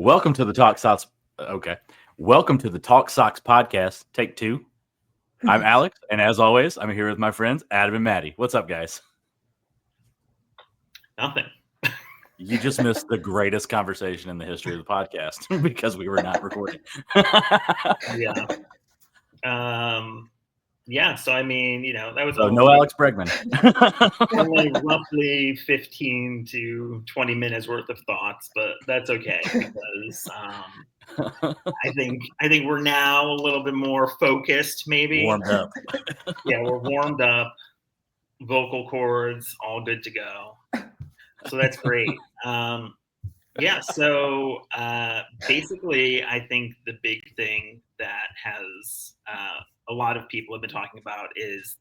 Welcome to the Talk Sox. Okay. Welcome to the Talk Sox podcast, take 2. I'm Alex, and as always, I'm here with my friends, Adam and Maddie. What's up, guys? Nothing. You just missed the greatest conversation in the history of the podcast because we were not recording. Yeah. Yeah. So, I mean, that was no Alex Bregman. only roughly 15 to 20 minutes worth of thoughts, but that's okay because I think we're now a little bit more focused, maybe. Warmed up. Yeah, we're warmed up. Vocal cords, all good to go. So that's great. Yeah, so basically, I think the big thing that has a lot of people have been talking about is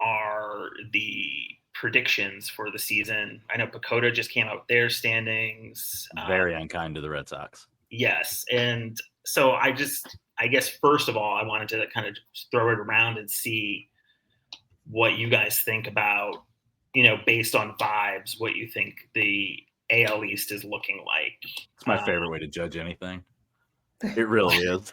are the predictions for the season. I know PECOTA just came out with their standings. Very unkind to the Red Sox. Yes, and so I guess first of all, I wanted to kind of throw it around and see what you guys think about, based on vibes, what you think the AL East is looking like. It's my favorite way to judge anything. It really is.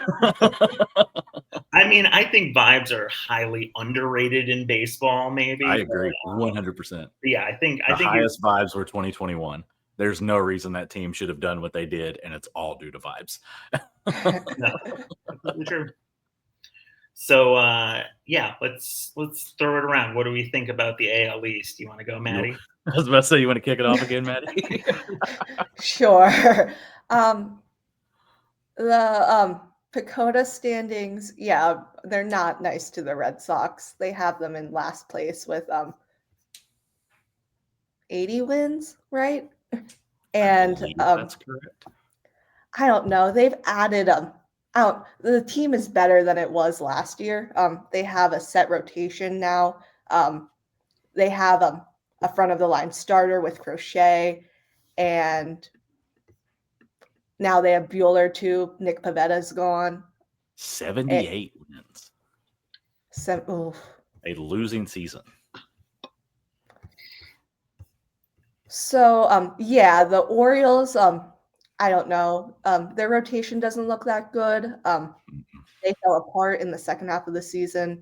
I mean, I think vibes are highly underrated in baseball, maybe. I agree, 100%. Yeah, I think highest vibes were 2021. There's no reason that team should have done what they did, and it's all due to vibes. No, completely true. So, yeah, let's throw it around. What do we think about the AL East? You want to go, Maddie? I was about to say, you want to kick it off again, Maddie? Sure. The PECOTA standings, yeah, they're not nice to the Red Sox. They have them in last place with 80 wins, right? And that's correct. I don't know. They've added the team is better than it was last year. They have a set rotation now. They have a front of the line starter with Crochet, and now they have Bueller too. Nick Pavetta's gone. 78 wins. A losing season. So, yeah, the Orioles, I don't know. Their rotation doesn't look that good. They fell apart in the second half of the season.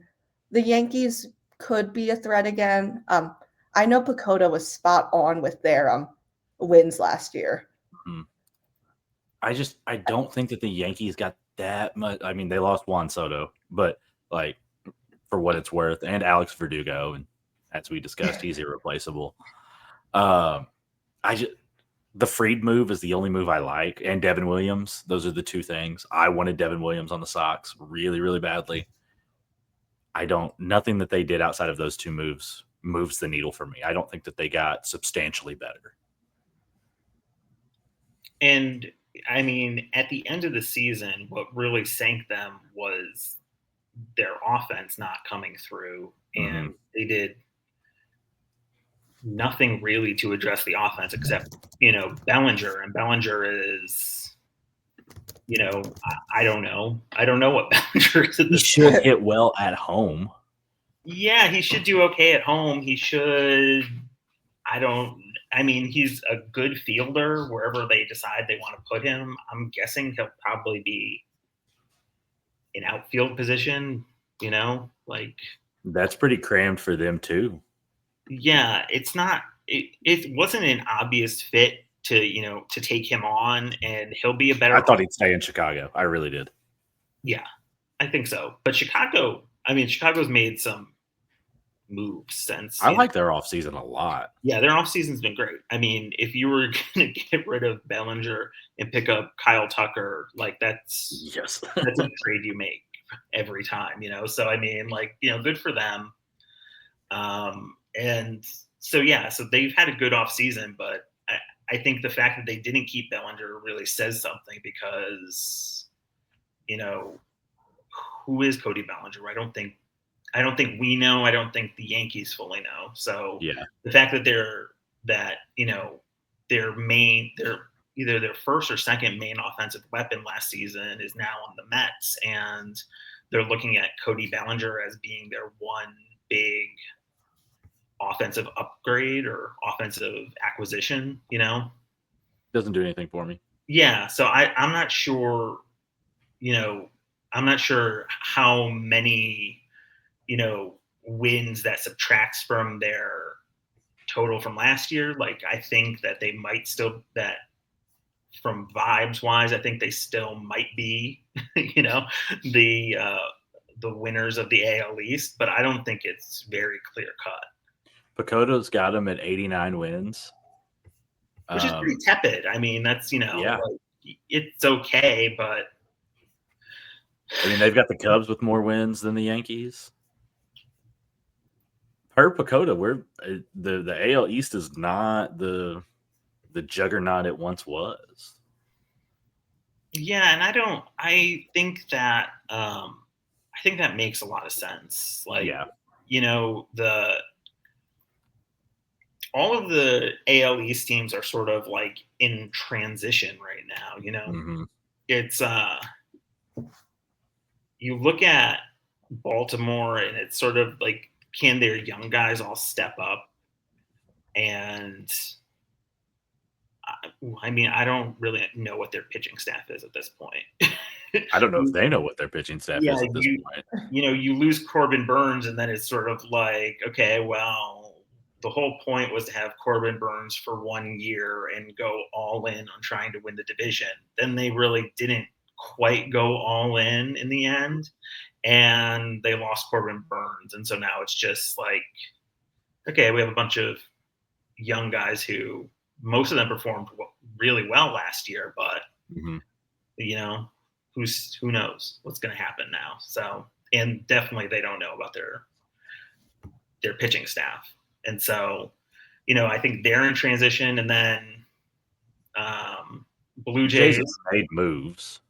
The Yankees could be a threat again. I know PECOTA was spot on with their wins last year. I don't think that the Yankees got that much. I mean, they lost Juan Soto, but like for what it's worth, and Alex Verdugo, and as we discussed, he's irreplaceable. The Fried move is the only move I like, and Devin Williams. Those are the two things. I wanted Devin Williams on the Sox really, really badly. Nothing that they did outside of those two moves moves the needle for me. I don't think that they got substantially better. And I mean, at the end of the season, what really sank them was their offense not coming through, and they did nothing really to address the offense except, Bellinger. And Bellinger is, I don't know. I don't know what Bellinger is. He should hit well at home. Yeah, he should do okay at home. He should. He's a good fielder wherever they decide they want to put him. I'm guessing he'll probably be in outfield position, That's pretty crammed for them too. Yeah, it's not. It wasn't an obvious fit to take him on, and he'll be a better. I thought he'd stay in Chicago. I really did. Yeah, I think so. But Chicago's made some moves since. I like their offseason a lot. Yeah, their offseason's been great. I mean, if you were going to get rid of Bellinger and pick up Kyle Tucker, that's a trade you make every time, So I mean, good for them. And so, yeah, so they've had a good off season, but I think the fact that they didn't keep Bellinger really says something because, who is Cody Bellinger? I don't think we know. I don't think the Yankees fully know. So yeah, the fact that they're either their first or second main offensive weapon last season is now on the Mets, and they're looking at Cody Bellinger as being their one big offensive upgrade or offensive acquisition, Doesn't do anything for me. Yeah. So I'm not sure, I'm not sure how many, wins that subtracts from their total from last year. Like, I think that they might still, that from vibes wise, I think they still might be, the winners of the AL East, but I don't think it's very clear cut. PECOTA's got them at 89 wins. Which is pretty tepid. I mean, that's, Yeah. like, it's okay, but I mean, they've got the Cubs with more wins than the Yankees. Per PECOTA, the AL East is not the juggernaut it once was. Yeah, and I think that makes a lot of sense. Like, Yeah. All of the AL East teams are sort of like in transition right now, Mm-hmm. It's you look at Baltimore and it's sort of like, can their young guys all step up? And I mean, I don't really know what their pitching staff is at this point. I don't know if they know what their pitching staff is at this point. You lose Corbin Burns, and then it's sort of like, okay, well, the whole point was to have Corbin Burns for 1 year and go all in on trying to win the division. Then they really didn't quite go all in the end, and they lost Corbin Burns. And so now it's just like, okay, we have a bunch of young guys who most of them performed really well last year, but Mm-hmm. who knows what's going to happen now. So, and definitely they don't know about their pitching staff. And so, I think they're in transition. And then Blue Jays have made moves,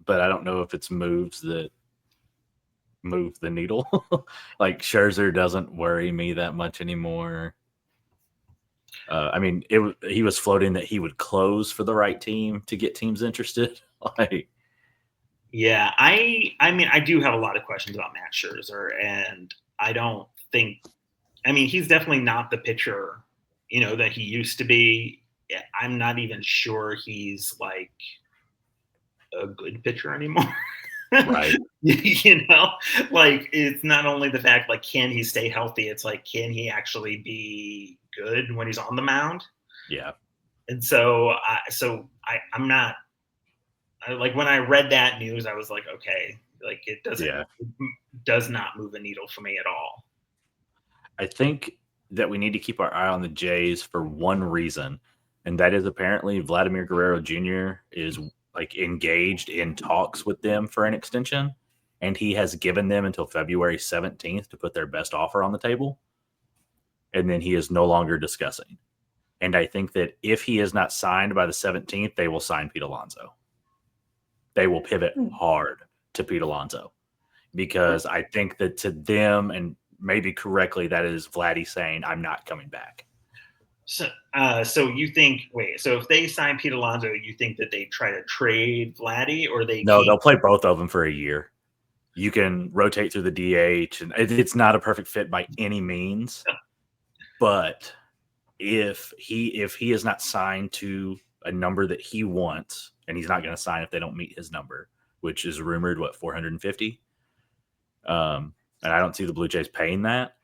but I don't know if it's moves that move the needle. Like Scherzer doesn't worry me that much anymore. I mean, he was floating that he would close for the right team to get teams interested. Yeah, I mean, I do have a lot of questions about Matt Scherzer, and I don't think, I mean, he's definitely not the pitcher, that he used to be. I'm not even sure he's like a good pitcher anymore. Right. Like, it's not only the fact, like, can he stay healthy? It's like, can he actually be good when he's on the mound? Yeah. And so I'm not, like, when I read that news, I was like, okay, like, it does not move a needle for me at all. I think that we need to keep our eye on the Jays for one reason, and that is apparently Vladimir Guerrero Jr. is like engaged in talks with them for an extension, and he has given them until February 17th to put their best offer on the table, and then he is no longer discussing. And I think that if he is not signed by the 17th, they will sign Pete Alonso. They will pivot hard to Pete Alonso, because I think that to them, and maybe correctly, that is Vladdy saying, I'm not coming back. So you think, so if they sign Pete Alonso, you think that they try to trade Vladdy, or they'll play both of them for a year. You can rotate through the DH, and it's not a perfect fit by any means. But if he is not signed to a number that he wants, and he's not going to sign if they don't meet his number, which is rumored, 450. And I don't see the Blue Jays paying that.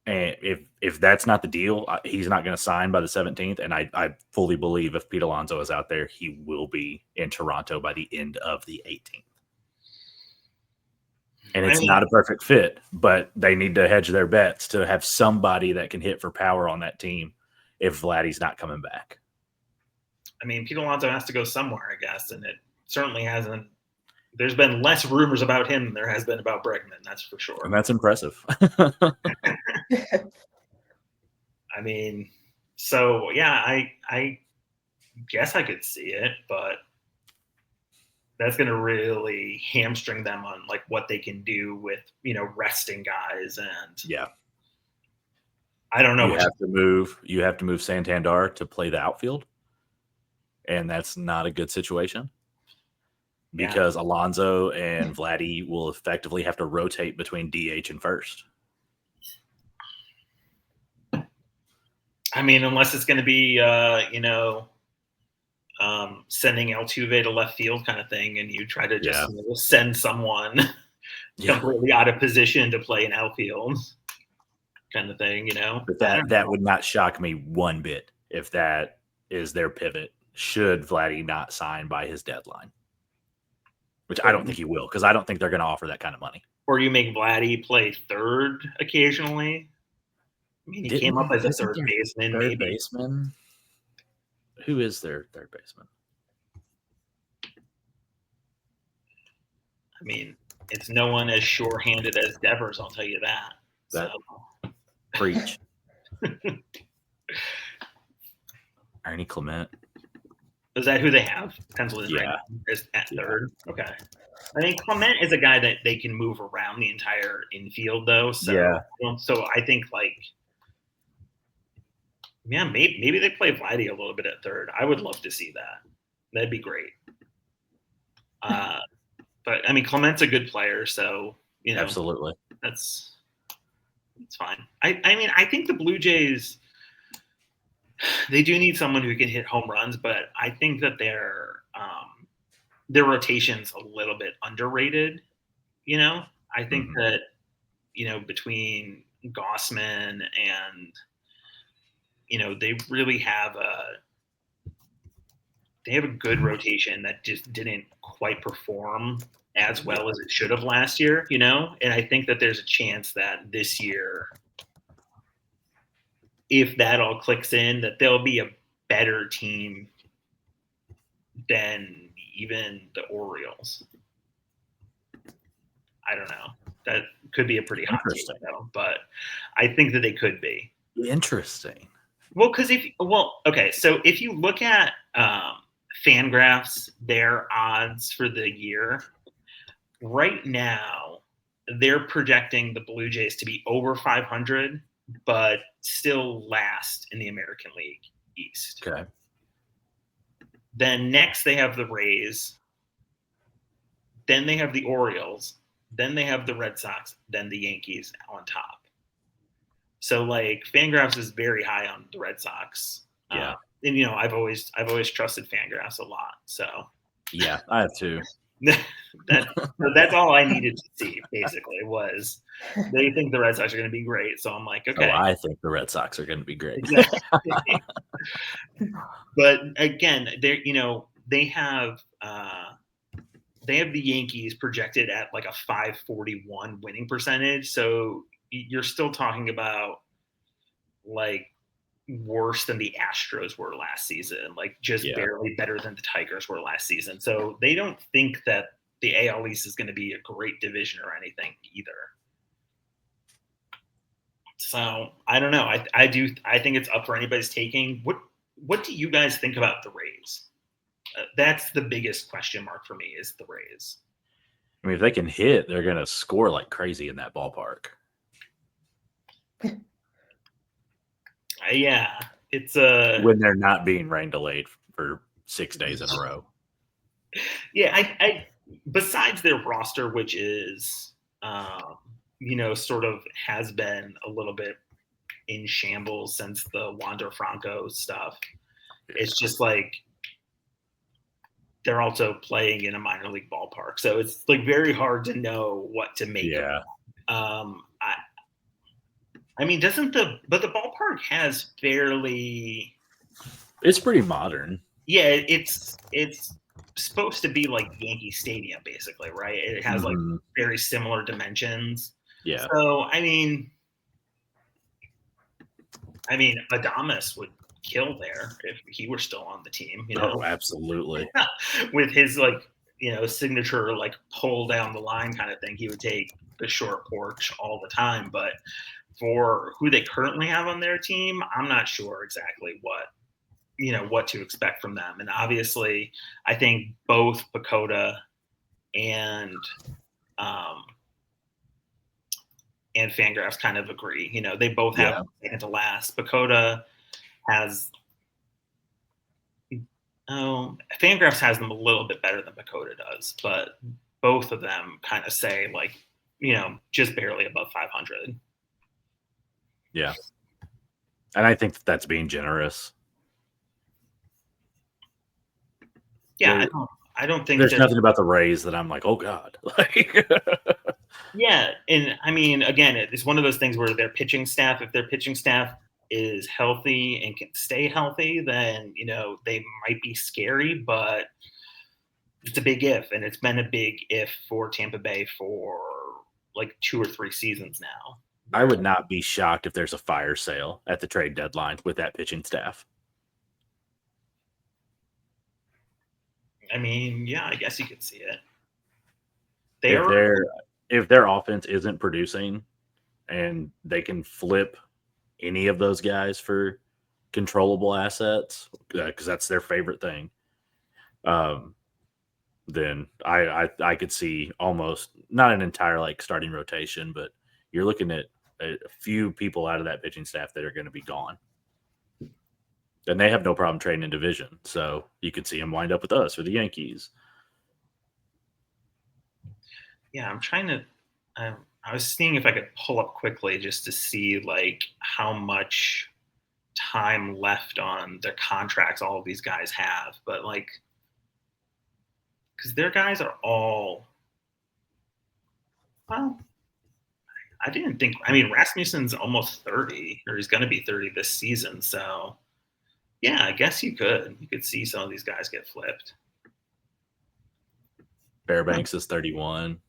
And if that's not the deal, he's not going to sign by the 17th. And I fully believe if Pete Alonso is out there, he will be in Toronto by the end of the 18th. And it's not a perfect fit, but they need to hedge their bets to have somebody that can hit for power on that team if Vladdy's not coming back. I mean, Pete Alonso has to go somewhere, I guess, and it certainly hasn't. There's been less rumors about him than there has been about Bregman, that's for sure. And that's impressive. I mean, so yeah, I guess I could see it, but that's going to really hamstring them on like what they can do with, resting guys. And yeah, I don't know. You have to move Santander to play the outfield, and that's not a good situation, because Alonso and Vladdy will effectively have to rotate between DH and first. I mean, unless it's going to be, sending Altuve to left field kind of thing, and you try to just send someone completely out of position to play in outfield kind of thing, But that would not shock me one bit if that is their pivot, should Vladdy not sign by his deadline. Which I don't think he will, because I don't think they're going to offer that kind of money. Or you make Vladdy play third occasionally. I mean, he came up as a third baseman. Third baseman? Who is their third baseman? I mean, it's no one as sure-handed as Devers, I'll tell you that. Preach. Ernie Clement. Is that who they have penciled in right now? Is at third? Okay. I mean, Clement is a guy that they can move around the entire infield, though. So, so I think, maybe they play Vladdy a little bit at third. I would love to see that. That'd be great. But I mean, Clement's a good player, so absolutely, it's fine. I mean, I think the Blue Jays, they do need someone who can hit home runs, but I think that their rotation's a little bit underrated. I think that between Gossman and they really have a good rotation that just didn't quite perform as well as it should have last year, and I think that there's a chance that this year, if that all clicks in, that they'll be a better team than even the Orioles. I don't know. That could be a pretty hot take, though, but I think that they could be. Interesting. Well, so if you look at Fangraphs, their odds for the year, right now, they're projecting the Blue Jays to be over 500, but still last in the American League East. Okay. Then next they have the Rays. Then they have the Orioles. Then they have the Red Sox. Then the Yankees on top. So Fangraphs is very high on the Red Sox. Yeah. And I've always trusted Fangraphs a lot. So yeah, I have too. That's all I needed to see, basically, was they think the Red Sox are going to be great. So I'm like, okay. Oh, I think the Red Sox are going to be great. Exactly. But again, they have the Yankees projected at a 541 winning percentage. So you're still talking about worse than the Astros were last season, barely better than the Tigers were last season. So they don't think that the AL East is going to be a great division or anything either. So I don't know. I think it's up for anybody's taking. What do you guys think about the Rays? That's the biggest question mark for me, is the Rays. I mean, if they can hit, they're going to score like crazy in that ballpark. Yeah, it's when they're not being rain delayed for 6 days in a row. Yeah, I besides their roster, which is sort of has been a little bit in shambles since the Wander Franco stuff. It's just they're also playing in a minor league ballpark, so it's very hard to know what to make. Yeah. I mean, but the ballpark has fairly. It's pretty modern. Yeah, it's supposed to be like Yankee Stadium, basically, right? It has very similar dimensions. Yeah. So I mean, Adames would kill there if he were still on the team. Oh, absolutely. With his signature pull down the line kind of thing, he would take the short porch all the time. But for who they currently have on their team, I'm not sure exactly what to expect from them. And obviously, I think both PECOTA and Fangraphs kind of agree. They both have second to last. PECOTA has Fangraphs has them a little bit better than PECOTA does, but both of them kind of say just barely above 500. Yeah. And I think that's being generous. Yeah, I don't think there's that. nothing about the Rays that I'm like, oh God. Yeah, and I mean, again, it's one of those things where their pitching staff, if their pitching staff is healthy and can stay healthy, then they might be scary, but it's a big if, and it's been a big if for Tampa Bay for like 2 or 3 seasons now. I would not be shocked if there's a fire sale at the trade deadline with that pitching staff. I mean, yeah, I guess you could see it. If their offense isn't producing and they can flip any of those guys for controllable assets, because that's their favorite thing, then I could see almost not an entire like starting rotation, but you're looking at a few people out of that pitching staff that are going to be gone. And they have no problem trading in division. So you could see them wind up with us or the Yankees. Yeah, I'm trying to. I was seeing if I could pull up quickly just to see like how much time left on their contracts all of these guys have, but like, because their guys are all. Well, I didn't think. I mean, Rasmussen's almost 30, or he's going to be 30 this season. So, yeah, I guess you could see some of these guys get flipped. Fairbanks is 31.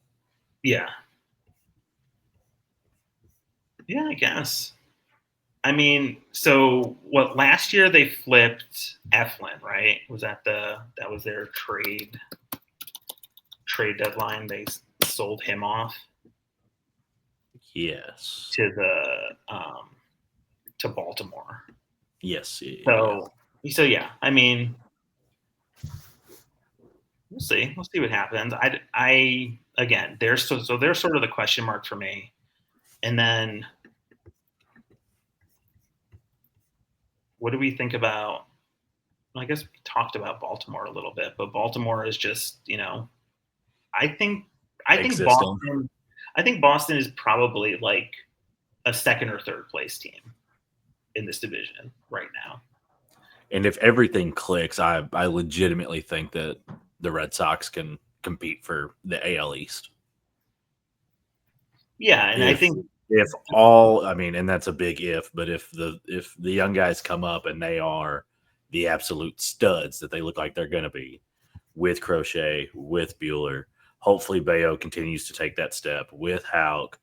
Yeah. Yeah, I guess. I mean, so what? Last year they flipped Eflin, right? That was their trade deadline? They sold him off. Yes. To Baltimore. Yes. So yeah, I mean, we'll see. We'll see what happens. I again, they're sort of the question mark for me. And then, what do we think about? I guess we talked about Baltimore a little bit, but Baltimore is just, I think Boston. I think Boston is probably like a second or third place team in this division right now. And if everything clicks, I legitimately think that the Red Sox can compete for the AL East. Yeah, and I think and that's a big if, but if the young guys come up and they are the absolute studs that they look like they're going to be, with Crochet, with Bueller, hopefully Bayo continues to take that step with Houck.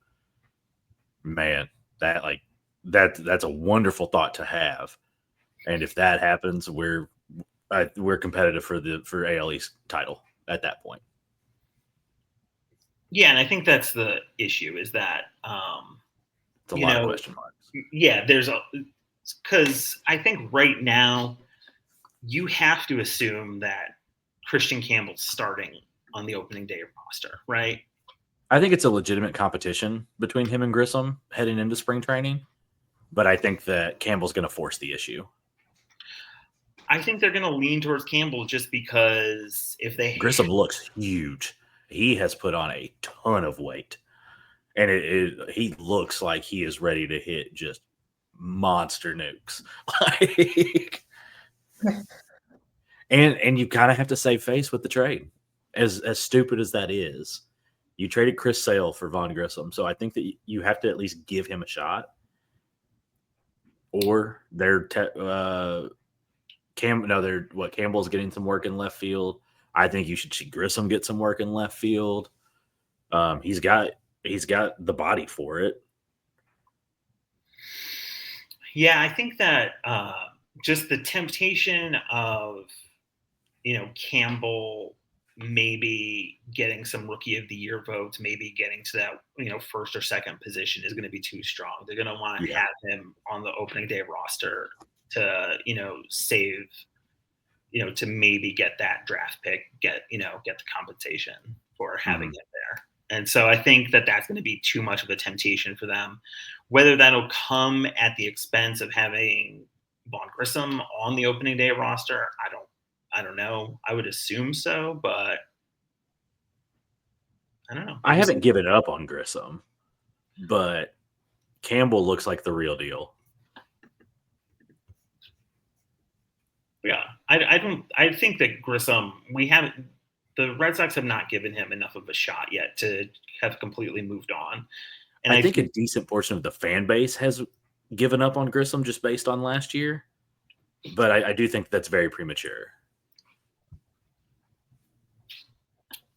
Man, that's a wonderful thought to have. And if that happens, we're competitive for AL East title at that point. Yeah, and I think that's the issue is that it's a lot of question marks. Yeah, because I think right now you have to assume that Christian Campbell's starting on the opening day roster, right? I think it's a legitimate competition between him and Grissom heading into spring training, but I think that Campbell's going to force the issue. I think they're going to lean towards Campbell just because if they Grissom looks huge. He has put on a ton of weight, and he looks like he is ready to hit just monster nukes. and you kind of have to save face with the trade, as stupid as that is. You traded Chris Sale for Vaughn Grissom, so I think that you have to at least give him a shot. Or Campbell's getting some work in left field. I think you should see Grissom get some work in left field. He's got the body for it. Yeah, I think that just the temptation of Campbell maybe getting some rookie of the year votes, maybe getting to that first or second position is going to be too strong. They're going to want to have him on the opening day roster to save to maybe get that draft pick, get the compensation for having it there. And so I think that that's going to be too much of a temptation for them. Whether that'll come at the expense of having Vaughn Grissom on the opening day roster, I don't know. I would assume so, but I don't know. I haven't given up on Grissom, but Campbell looks like the real deal. I think that Grissom, the Red Sox have not given him enough of a shot yet to have completely moved on. And I think a decent portion of the fan base has given up on Grissom just based on last year, but I do think that's very premature.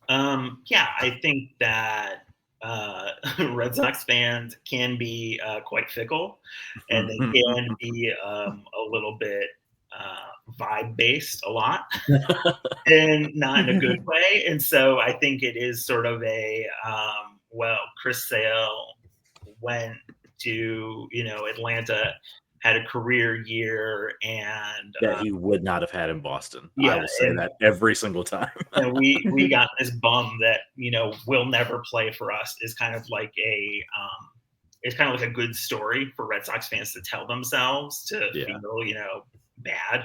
Yeah, I think that Red Sox fans can be quite fickle, and they can be a little bit vibe based a lot, and not in a good way. And so I think it is sort of a well, Chris Sale went to Atlanta, had a career year, and that he would not have had in Boston. Yeah, I will say that every single time. and we got this bum that will never play for us is kind of like a good story for Red Sox fans to tell themselves to feel bad,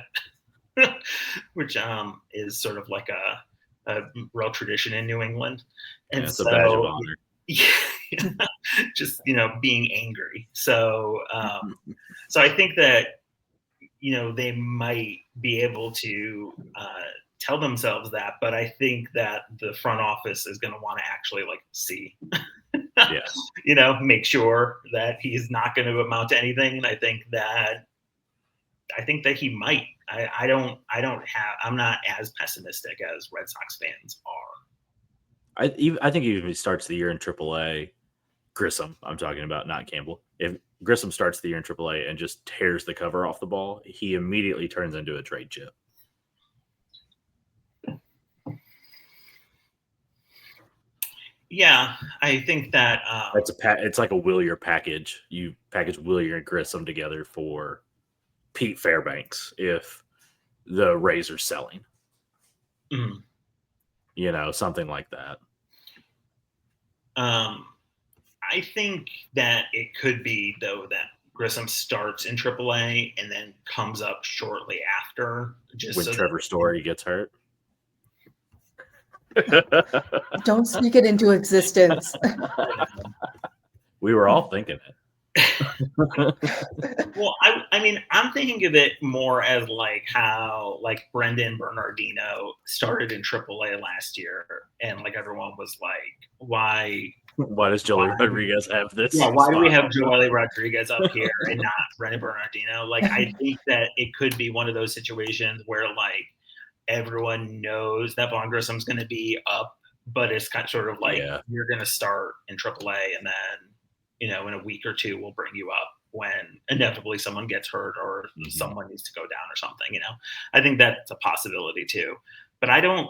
which is sort of like a real tradition in New England, and it's a badge of honor. Yeah, just being angry. So so I think that they might be able to tell themselves that, but I think that the front office is going to want to actually see, make sure that he's not going to amount to anything. And I think that he might. I'm not as pessimistic as Red Sox fans are. I think even if he starts the year in AAA, Grissom, I'm talking about, not Campbell. If Grissom starts the year in AAA and just tears the cover off the ball, he immediately turns into a trade chip. Yeah, I think that it's like a Willier package. You package Willier and Grissom together for Pete Fairbanks if the Rays are selling. Something like that. I think that it could be, though, that Grissom starts in AAA and then comes up shortly after. Just when Trevor Story gets hurt. Don't speak it into existence. We were all thinking it. Well, I mean, I'm thinking of it more as how Brendan Bernardino started in AAA last year, and everyone was like, why does Joely Rodriguez have this? Yeah, why do we have Joely Rodriguez up here and not Brendan Bernardino? I think that it could be one of those situations where everyone knows that Vaughn Grissom's going to be up, but it's kind of sort of you're going to start in AAA, and then in a week or two we'll bring you up when inevitably someone gets hurt or someone needs to go down or something. I think that's a possibility too, but I don't.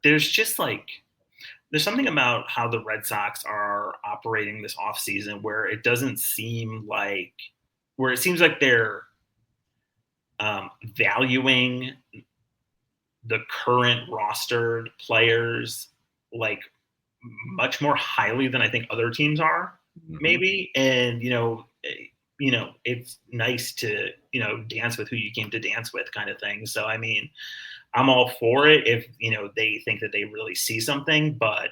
There's just there's something about how the Red Sox are operating this offseason where it doesn't seem where it seems like they're valuing the current rostered players much more highly than I think other teams are, maybe. And it's nice to dance with who you came to dance with, kind of thing. So I mean, I'm all for it if they think that they really see something, but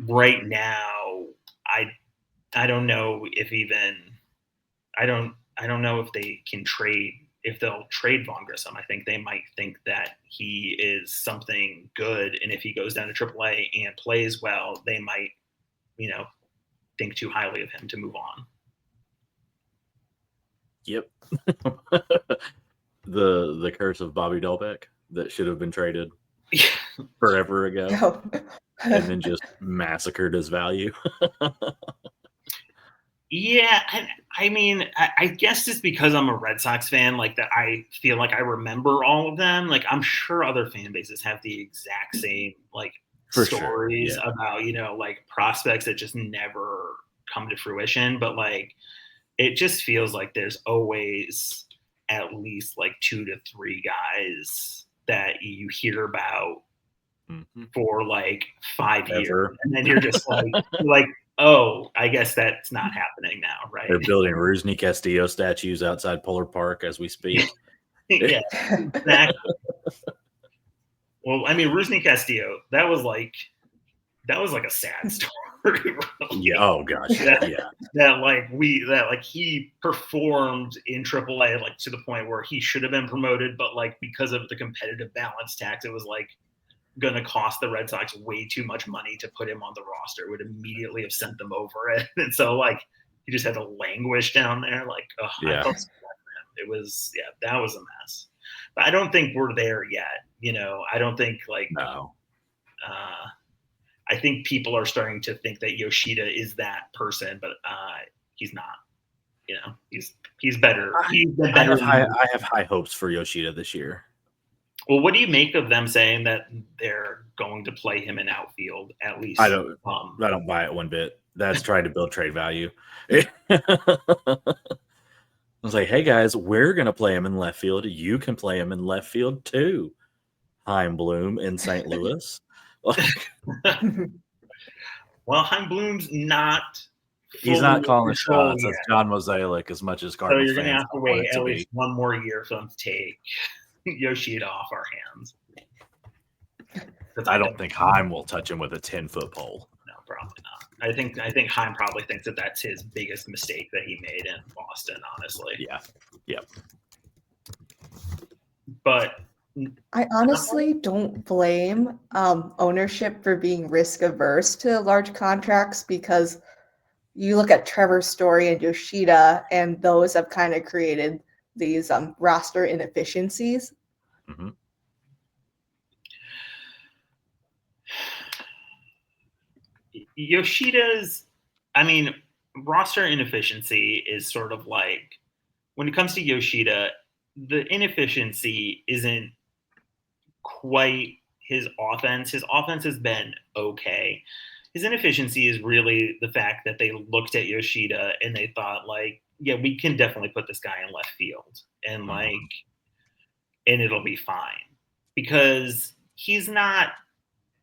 right now I don't know if I don't know if they can trade. If they'll trade Vaughn Grissom, I think they might think that he is something good, and if he goes down to AAA and plays well, they might, think too highly of him to move on. Yep. The curse of Bobby Dalbec that should have been traded forever ago, and then just massacred his value. Yeah, I mean, I guess it's because I'm a Red Sox fan, that I feel like I remember all of them. I'm sure other fan bases have the exact same stories about prospects that just never come to fruition. But it just feels like there's always at least 2 to 3 guys that you hear about for 5 years, and then you're just oh, I guess that's not happening now, right? They're building Rusney Castillo statues outside Polar Park as we speak. Yeah, exactly. Well, I mean, Rusney Castillo, that was a sad story. Yeah. Oh gosh. Yeah. That he performed in AAA like to the point where he should have been promoted, but like because of the competitive balance tax, it was like going to cost the Red Sox way too much money to put him on the roster. It would immediately have sent them over it, and so like he just had to languish down there. Like, Yeah. I felt so bad for him. It was that was a mess. But I don't think we're there yet. I don't think like No. I think people are starting to think that Yoshida is that person, but he's not. He's better. He's been better. I have high hopes for Yoshida this year. Well, what do you make of them saying that they're going to play him in outfield at least? I don't buy it one bit. That's trying to build trade value. I was like, hey guys, we're gonna play him in left field. You can play him in left field too. Chaim Bloom in St. Louis. Well, Chaim Bloom's not. He's not calling the shots. That's John Mosaic as much as Cardinals So you're going to have to wait at least one more year for them to take Yoshida off our hands. I don't think Chaim will touch him with a 10-foot pole. No, probably not. I think Chaim probably thinks that that's his biggest mistake that he made in Boston, honestly. Yeah. Yep. But I honestly don't blame ownership for being risk averse to large contracts, because you look at Trevor's Story and Yoshida, and those have kind of created these roster inefficiencies. Mm-hmm. Yoshida's, roster inefficiency is sort of like, when it comes to Yoshida, the inefficiency isn't quite his offense. His offense has been okay. His inefficiency is really the fact that they looked at Yoshida and they thought, like, yeah, we can definitely put this guy in left field and and it'll be fine, because he's not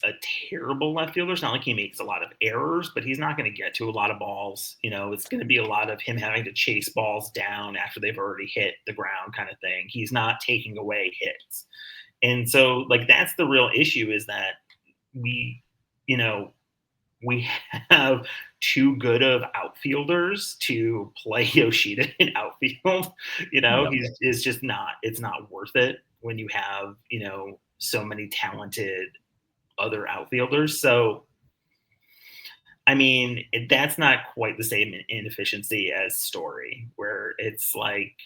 a terrible left fielder. It's not like he makes a lot of errors, but he's not going to get to a lot of balls. It's going to be a lot of him having to chase balls down after they've already hit the ground kind of thing. He's not taking away hits. And so like, that's the real issue, is that we have too good of outfielders to play Yoshida in outfield. It's just not, it's not worth it when you have, so many talented other outfielders. So, that's not quite the same inefficiency as Story, where it's like,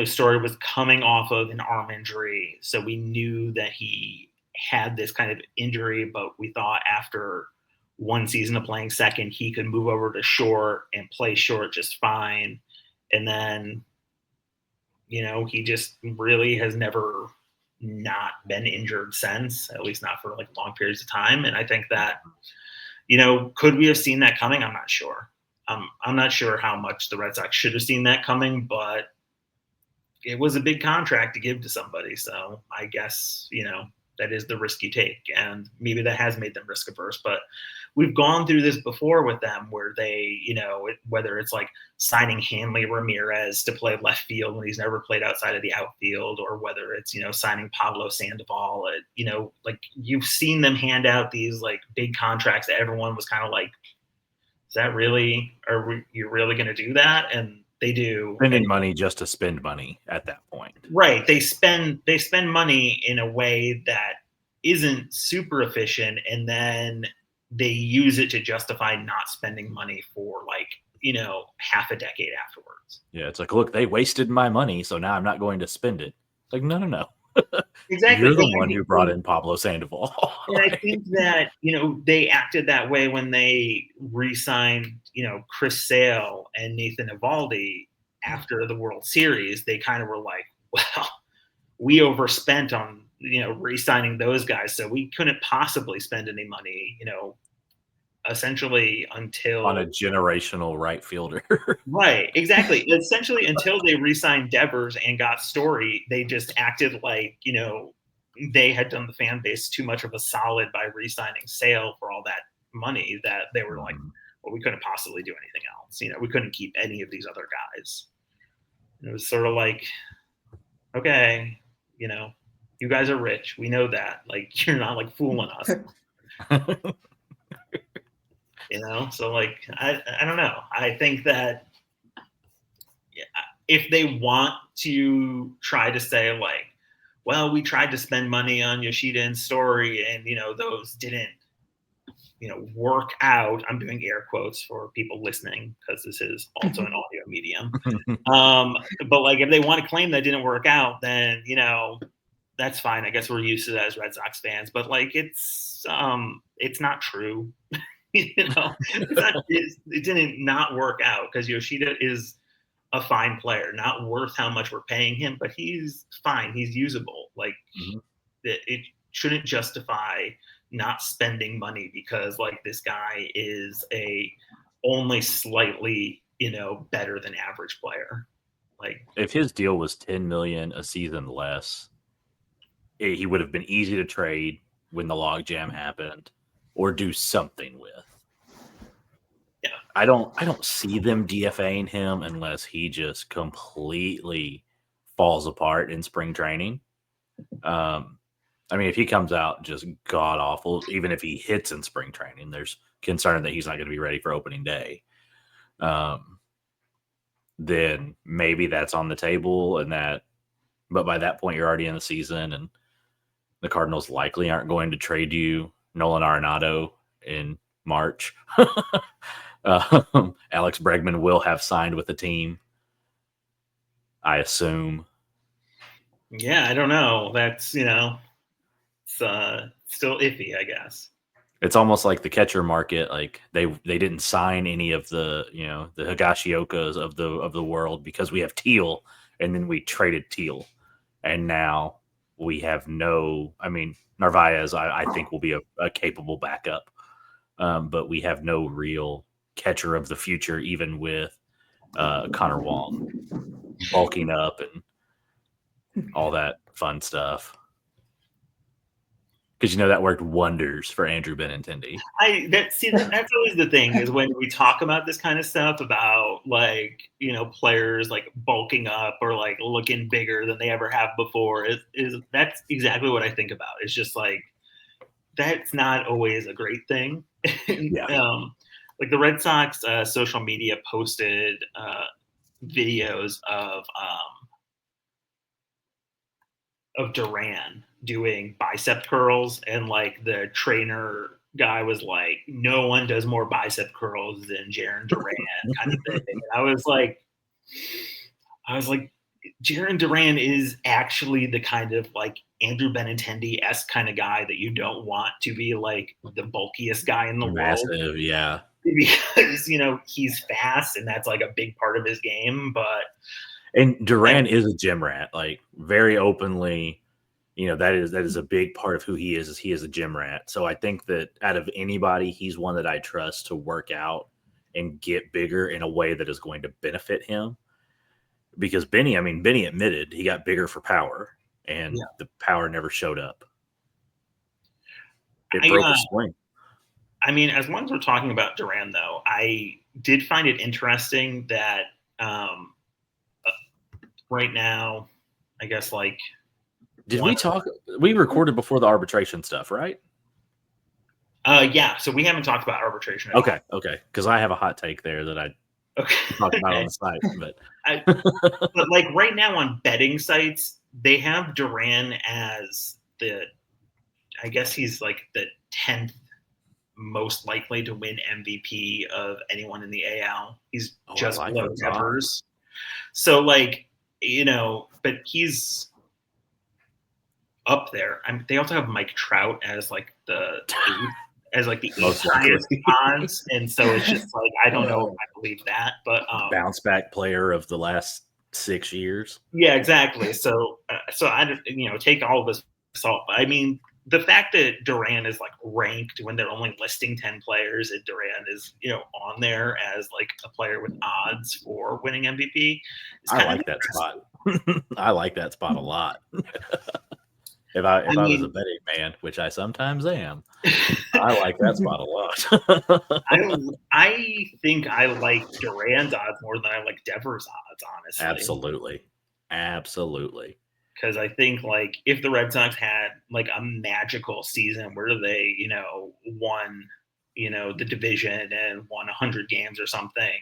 Story was coming off of an arm injury. So we knew that he had this kind of injury, but we thought after one season of playing second, he could move over to short and play short just fine. And then, he just really has never not been injured since, at least not for like long periods of time. And I think that, could we have seen that coming? I'm not sure. I'm not sure how much the Red Sox should have seen that coming, but it was a big contract to give to somebody. So I guess, that is the risk you take. And maybe that has made them risk averse, but we've gone through this before with them, where they, whether it's like signing Hanley Ramirez to play left field when he's never played outside of the outfield, or whether it's, signing Pablo Sandoval, like you've seen them hand out these like big contracts that everyone was kind of like, is that really, you really going to do that? And they do. Spending money just to spend money at that point. Right. They spend money in a way that isn't super efficient, and then they use it to justify not spending money for like, half a decade afterwards. Yeah, it's like, look, they wasted my money, so now I'm not going to spend it. Like, no. Exactly. You're the one who brought in Pablo Sandoval. And I think that, they acted that way when they re-signed, Chris Sale and Nathan Eovaldi after the World Series. They kind of were like, well, we overspent on, re-signing those guys, so we couldn't possibly spend any money, essentially until on a generational right fielder. Right, exactly. Essentially until they re-signed Devers and got Story, they just acted like, they had done the fan base too much of a solid by re-signing Sale for all that money, that they were like, well, we couldn't possibly do anything else. We couldn't keep any of these other guys. And it was sort of like, okay, you guys are rich. We know that. Like, you're not like fooling us. So like, I don't know. I think that if they want to try to say like, well, we tried to spend money on Yoshida and Story and, those didn't, work out. I'm doing air quotes for people listening because this is also an audio medium. But like, if they want to claim that didn't work out, then, that's fine. I guess we're used to that as Red Sox fans, but like, it's not true. It didn't not work out because Yoshida is a fine player, not worth how much we're paying him, but he's fine. He's usable. Like it shouldn't justify not spending money because like this guy is only slightly, better than average player. Like if his deal was $10 million a season less, he would have been easy to trade when the logjam happened or do something with. Yeah. I don't see them DFAing him unless he just completely falls apart in spring training. I mean, if he comes out just god awful, even if he hits in spring training, there's concern that he's not going to be ready for opening day. Then maybe that's on the table, but by that point you're already in the season, and the Cardinals likely aren't going to trade you Nolan Arenado in March. Alex Bregman will have signed with the team, I assume. Yeah, I don't know. That's it's still iffy, I guess. It's almost like the catcher market. Like they didn't sign any of the the Higashiokas of the world because we have Teal, and then we traded Teal, and now we have no. I mean, Narvaez, I think will be a capable backup, but we have no real catcher of the future, even with Connor Wong bulking up and all that fun stuff. Because that worked wonders for Andrew Benintendi. That's always the thing is when we talk about this kind of stuff about like players like bulking up or like looking bigger than they ever have before is that's exactly what I think about. It's just like that's not always a great thing. Yeah. Like the Red Sox social media posted videos of Duran doing bicep curls, and like the trainer guy was like, no one does more bicep curls than Jarren Duran kind of thing. And I was like Jarren Duran is actually the kind of like Andrew Benintendi-esque kind of guy that you don't want to be like the bulkiest guy in the Massive, world. yeah. Because he's fast and that's like a big part of his game, and Duran is a gym rat, like very openly. That is a big part of who he is he is a gym rat. So I think that out of anybody, he's one that I trust to work out and get bigger in a way that is going to benefit him. Because Benny admitted he got bigger for power, and the power never showed up. It broke a spring. I mean, as long as we're talking about Duran, though, I did find it interesting that right now, I guess like. Did we talk? We recorded before the arbitration stuff, right? Yeah. So we haven't talked about arbitration. Okay. Because I have a hot take there that I talked about on the site, but like right now on betting sites, they have Duran as I guess he's like the 10th most likely to win MVP of anyone in the AL. He's just below Devers. So like but he's up there. They also have Mike Trout as like the eighth highest odds, and so it's just like I don't know if I believe that, but bounce back player of the last 6 years. Yeah, exactly. So I take all of this salt. I mean, the fact that Duran is like ranked when they're only listing 10 players, and Duran is on there as like a player with odds for winning MVP. I like that spot. I like that spot a lot. If I was a betting man, which I sometimes am, I like that spot a lot. I think I like Duran's odds more than I like Devers' odds, honestly. Absolutely. Because I think like if the Red Sox had like a magical season where they, won, the division and won 100 games or something,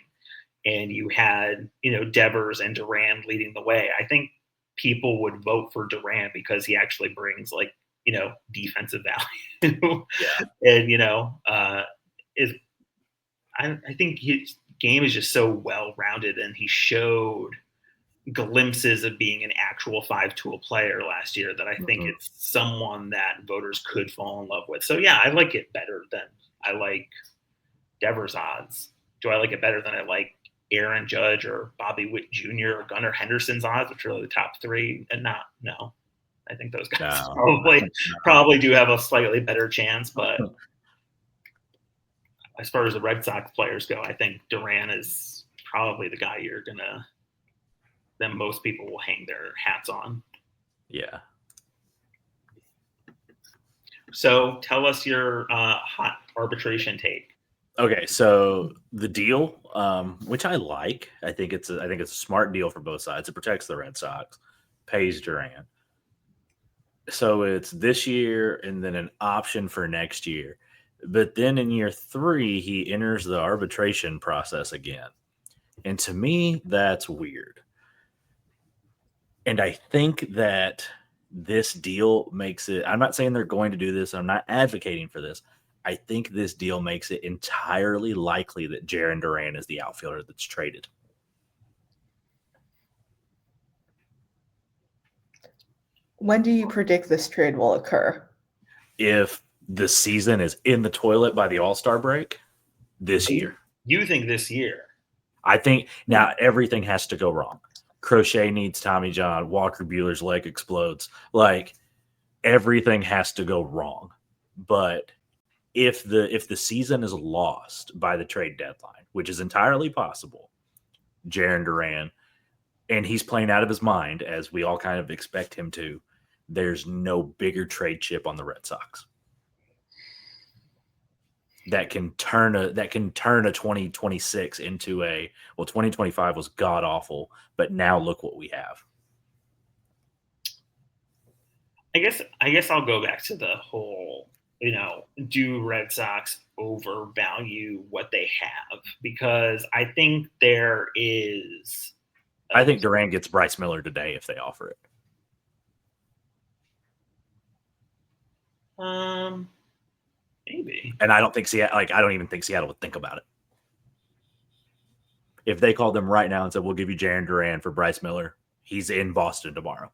and you had, Devers and Duran leading the way, I think people would vote for Duran because he actually brings defensive value. And, I think his game is just so well-rounded, and he showed glimpses of being an actual 5-tool player last year that I think it's someone that voters could fall in love with. So yeah, I like it better than I like Devers' odds. Do I like it better than I like Aaron Judge or Bobby Witt Jr. or Gunnar Henderson's odds, which are really the top three? And no. I think those guys probably do have a slightly better chance, but as far as the Red Sox players go, I think Duran is probably the guy that most people will hang their hats on. Yeah. So tell us your hot arbitration take. Okay, so the deal, which I like, I think it's a smart deal for both sides. It protects the Red Sox, pays Duran. So it's this year and then an option for next year. But then in year 3, he enters the arbitration process again. And to me, that's weird. And I think that this deal makes it, I'm not saying they're going to do this. I'm not advocating for this. I think this deal makes it entirely likely that Jarren Duran is the outfielder that's traded. When do you predict this trade will occur? If the season is in the toilet by the All-Star break this year. You think this year? I think now everything has to go wrong. Crochet needs Tommy John. Walker Buehler's leg explodes. Like, everything has to go wrong. But if the season is lost by the trade deadline, which is entirely possible, Jarren Duran, and he's playing out of his mind, as we all kind of expect him to, there's no bigger trade chip on the Red Sox that can turn a 2026 into 2025 was god awful, but now look what we have. I guess I'll go back to the whole, do Red Sox overvalue what they have? Because I think there is. I think Duran gets Bryce Miller today if they offer it. Maybe. And I don't think I don't even think Seattle would think about it. If they called them right now and said, we'll give you Jarren Duran for Bryce Miller, he's in Boston tomorrow.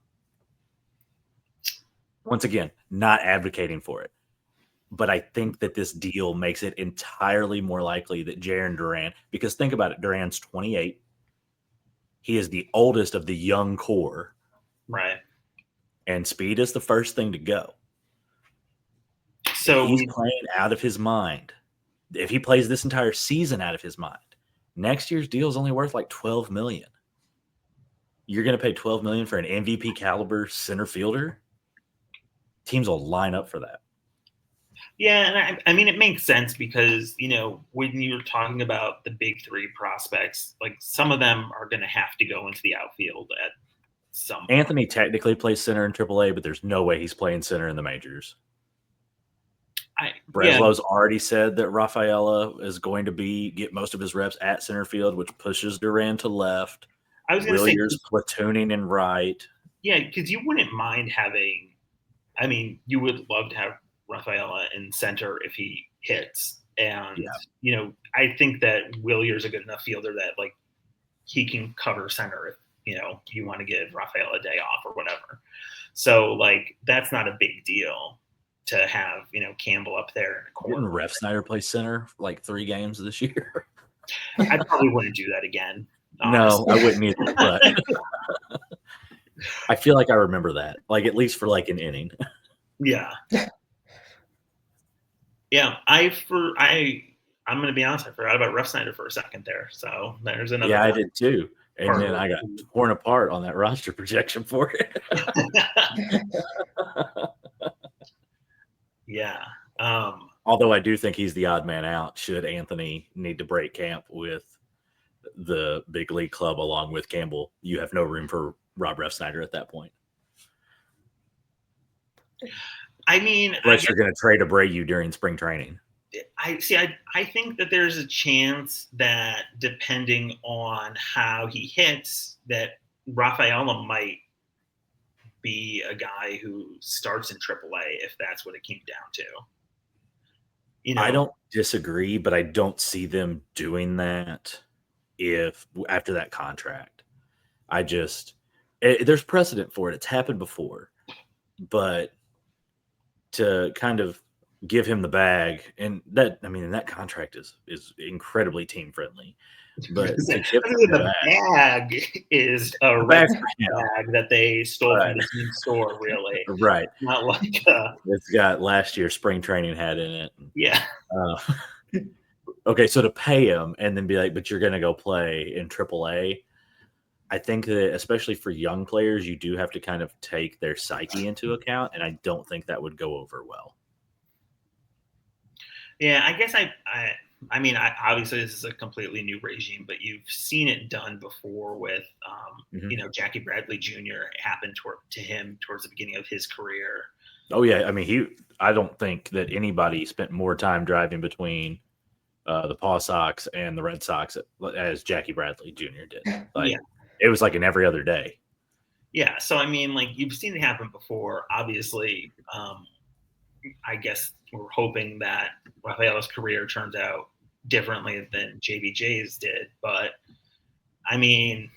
Once again, not advocating for it. But I think that this deal makes it entirely more likely that Jarren Duran, because think about it, Duran's 28. He is the oldest of the young core. Right. And speed is the first thing to go. So he's playing out of his mind. If he plays this entire season out of his mind, next year's deal is only worth like $12 million. You're going to pay $12 million for an MVP caliber center fielder? Teams will line up for that. Yeah, and I mean, it makes sense because, when you're talking about the big 3 prospects, like some of them are going to have to go into the outfield at some point. Anthony technically plays center in AAA, but there's no way he's playing center in the majors. Breslow's already said that Rafaela is going to get most of his reps at center field, which pushes Duran to left. I was going to say platooning in right. Yeah, because you wouldn't mind having. I mean, you would love to have Rafaela in center if he hits, and I think that Willier's a good enough fielder that like he can cover center if you want to give Rafaela a day off or whatever. So like that's not a big deal to have, Campbell up there in the corner. Didn't Ref Snyder play center for like 3 games this year? I probably wouldn't do that again. Honestly. No, I wouldn't either. But I feel like I remember that, like at least for like an inning. Yeah. Yeah. I'm going to be honest. I forgot about Ref Snyder for a second there. So there's another. Yeah, I did too. And then I got torn apart on that roster projection for it. Yeah. Although I do think he's the odd man out should Anthony need to break camp with the big league club along with Campbell. You have no room for Rob Ref Snyder at that point. I mean, unless you're going to trade Abreu during spring training. I think that there's a chance that depending on how he hits, that Rafaela might be a guy who starts in AAA if that's what it came down to. I don't disagree, but I don't see them doing that if after that contract. There's precedent for it. It's happened before, but to kind of give him the bag, and that contract is incredibly team friendly. But to give the bag is a Red Sox bag that they stole from the team store, really. Right. Not like it's got last year's spring training hat in it. Yeah. Okay, so to pay him and then be like, but you're going to go play in AAA, I think that especially for young players, you do have to kind of take their psyche into account, and I don't think that would go over well. Yeah, I guess I mean, obviously this is a completely new regime, but you've seen it done before with, Jackie Bradley Jr. happened to him towards the beginning of his career. Oh yeah, I mean, I don't think that anybody spent more time driving between the Paw Sox and the Red Sox as Jackie Bradley Jr. did. It was like an every other day. Yeah, so I mean, like you've seen it happen before. Obviously, I guess we're hoping that Rafaela's career turns out differently than JBJ's did, but I mean,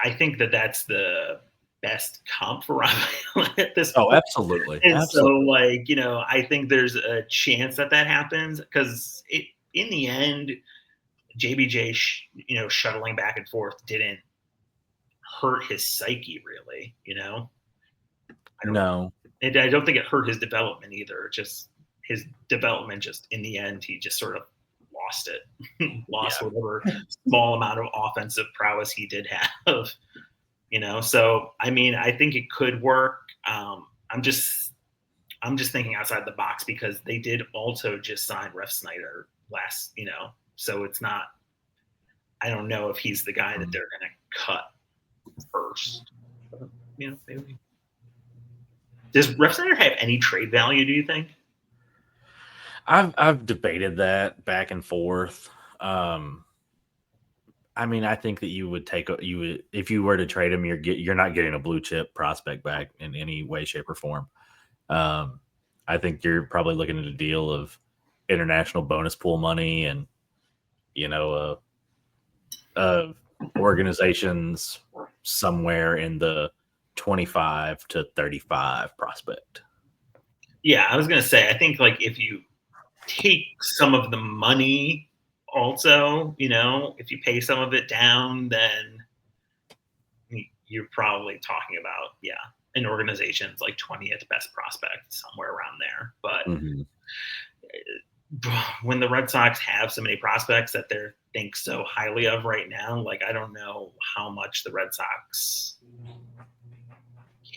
I think that that's the best comp for Rafaela at this point. Oh, absolutely. And absolutely. so, I think there's a chance that happens because in the end, JBJ, shuttling back and forth didn't hurt his psyche, really. I don't think it hurt his development either. Just his development, just in the end, he just sort of lost it, whatever small amount of offensive prowess he did have. So I mean, I think it could work. I'm just thinking outside the box because they did also just sign Ref Snyder last, so it's not. I don't know if he's the guy that they're going to cut first. Maybe. Does Ref Snyder have any trade value, do you think? I've debated that back and forth. I mean, I think that if you were to trade him, you're not getting a blue chip prospect back in any way, shape, or form. I think you're probably looking at a deal of international bonus pool money and organizations somewhere in the 25 to 35 prospect. Yeah, I was going to say, I think like if you take some of the money also, if you pay some of it down, then you're probably talking about, an organization's like 20th best prospect, somewhere around there. But when the Red Sox have so many prospects that they think so highly of right now, like I don't know how much the Red Sox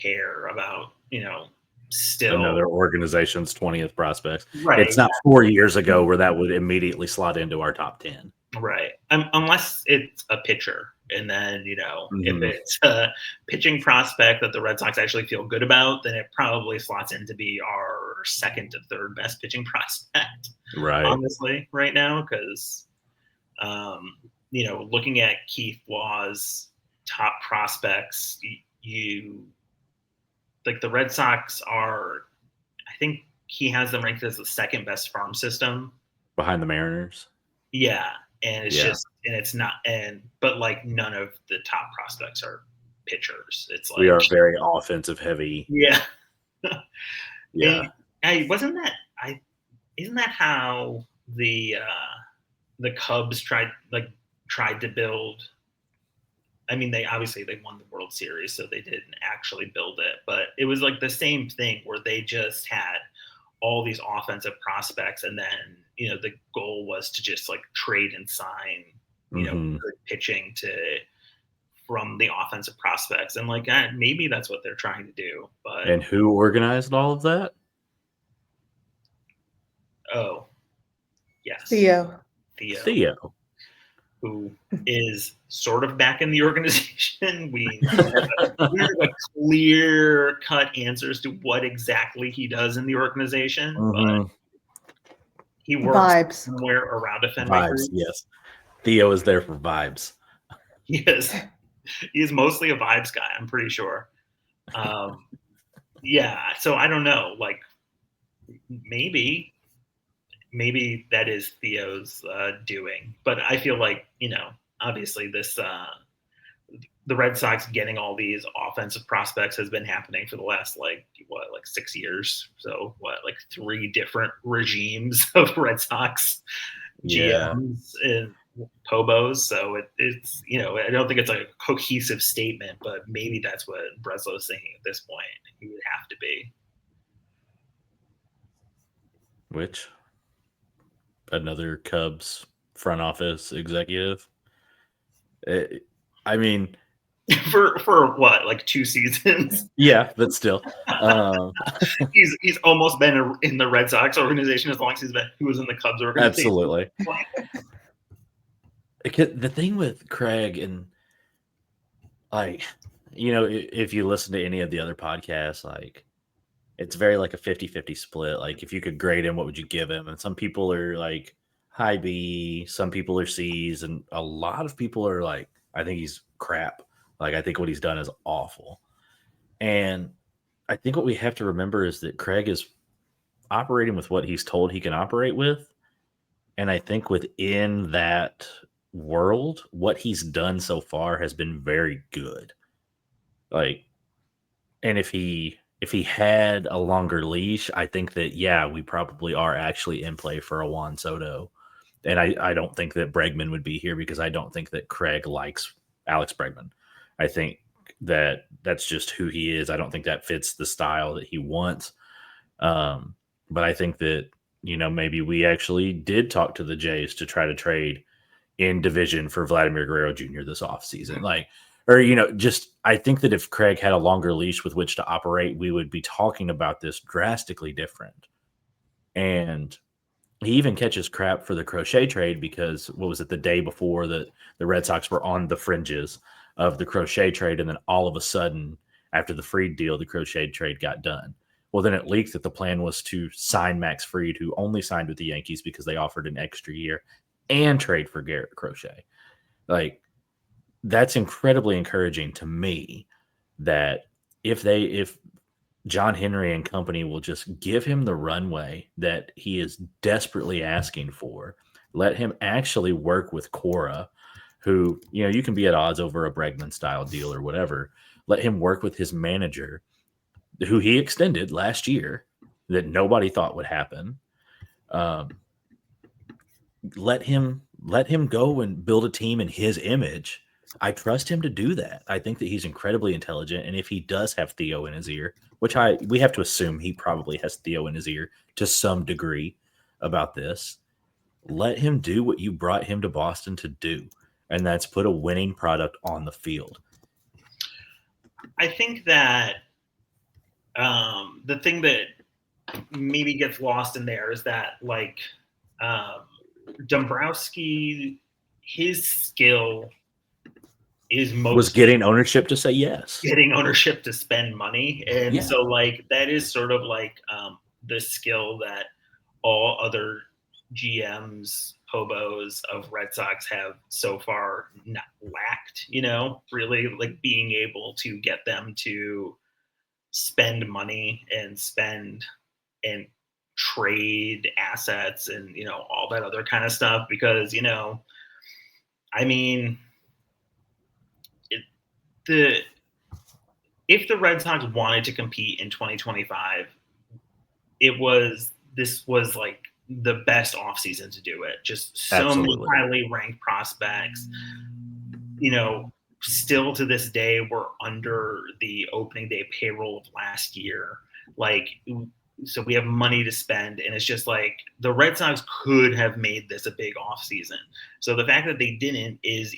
care about, still another organization's 20th prospects. Right. It's not 4 years ago where that would immediately slot into our top 10. Right. Unless it's a pitcher. And then, if it's a pitching prospect that the Red Sox actually feel good about, then it probably slots in to be our second to third best pitching prospect. Right. Honestly, right now, because, looking at Keith Law's top prospects, like the Red Sox are, I think he has them ranked as the second best farm system. Behind the Mariners. Yeah. And it's it's not, but like none of the top prospects are pitchers. It's like we are very offensive heavy. Yeah. Yeah. Isn't that how the Cubs tried to build? I mean, they won the World Series, so they didn't actually build it, but it was like the same thing where they just had all these offensive prospects, and then the goal was to just like trade and sign good pitching from the offensive prospects, and like maybe that's what they're trying to do. But and who organized all of that? Oh, yes, Theo, who is sort of back in the organization. We have a clear-cut answers to what exactly he does in the organization, but he works Vibes. somewhere around a Fenway Vibes, Creek. yes. Theo is there for vibes. He is. He's mostly a vibes guy, I'm pretty sure. Yeah, so I don't know. Like, maybe that is Theo's doing, but I feel like, obviously this the Red Sox getting all these offensive prospects has been happening for the last like 6 years. So like 3 different regimes of Red Sox Yeah. GMs and Pobos. So it's I don't think it's like a cohesive statement, but maybe that's what Breslow's thinking at this point. He would have to be. Which? Another Cubs front office executive? I mean, for what, like 2 seasons? yeah, but still. He's almost been in the Red Sox organization as long as he was in the Cubs organization. Absolutely. The thing with Craig and like, if you listen to any of the other podcasts, like it's very like a 50-50 split. Like if you could grade him, what would you give him? And some people are like high B, some people are C's, and a lot of people are like, I think he's crap. Like I think what he's done is awful. And I think what we have to remember is that Craig is operating with what he's told he can operate with. And I think within that world, what he's done so far has been very good. Like, and if he had a longer leash, I think that we probably are actually in play for a Juan Soto. And I don't think that Bregman would be here because I don't think that Craig likes Alex Bregman. I think that that's just who he is. I don't think that fits the style that he wants. But I think that, maybe we actually did talk to the Jays to try to trade in division for Vladimir Guerrero Jr. this offseason. I think that if Craig had a longer leash with which to operate, we would be talking about this drastically different. And he even catches crap for the Crochet trade because what was it, the day before the Red Sox were on the fringes of the Crochet trade, and then all of a sudden after the Fried deal, the Crochet trade got done. Well, then it leaked that the plan was to sign Max Fried, who only signed with the Yankees because they offered an extra year, and trade for Garrett Crochet. Like, that's incredibly encouraging to me that if John Henry and company will just give him the runway that he is desperately asking for, let him actually work with Cora, who, you can be at odds over a Bregman style deal or whatever. Let him work with his manager, who he extended last year, that nobody thought would happen. Let him go and build a team in his image. I trust him to do that. I think that he's incredibly intelligent, and if he does have Theo in his ear, which we have to assume he probably has Theo in his ear to some degree about this, let him do what you brought him to Boston to do, and that's put a winning product on the field. I think that the thing that maybe gets lost in there is that, like, Dombrowski, his skill is was getting ownership to say yes, getting ownership to spend money. And so like that is sort of like the skill that all other GMs, Hobos of Red Sox have so far not lacked, really, like being able to get them to spend money and trade assets and, all that other kind of stuff. Because, I mean, if the Red Sox wanted to compete in 2025, this was like the best offseason to do it. Just so Absolutely. many highly ranked prospects, still to this day, we're under the opening day payroll of last year. Like, so we have money to spend, and it's just like the Red Sox could have made this a big offseason. So the fact that they didn't is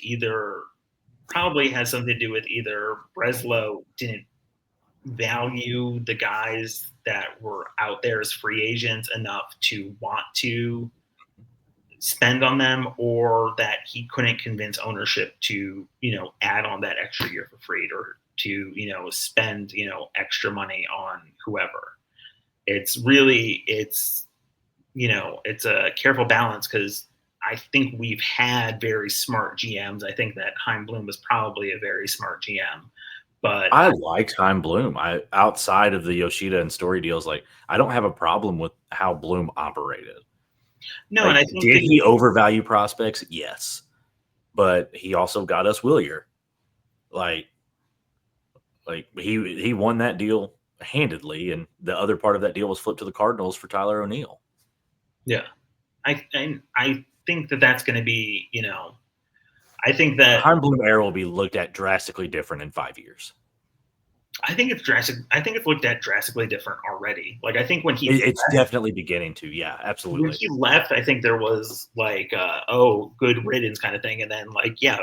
probably has something to do with either Breslow didn't value the guys that were out there as free agents enough to want to spend on them, or that he couldn't convince ownership to, add on that extra year for free, or to, spend, extra money on whoever. It's it's a careful balance because I think we've had very smart GMs. I think that Chaim Bloom was probably a very smart GM. But I liked Chaim Bloom. Outside of the Yoshida and Story deals, like I don't have a problem with how Bloom operated. No, like, and I think did he overvalue prospects? Yes, but he also got us Willier. Like he won that deal handedly, and the other part of that deal was flipped to the Cardinals for Tyler O'Neill. Yeah, I think that that's going to be, I think that Chaim Bloom era will be looked at drastically different in 5 years. I think it's drastic. I think it's looked at drastically different already. Like I think when it's definitely beginning to. Yeah, absolutely. When he left, I think there was like, good riddance kind of thing, and then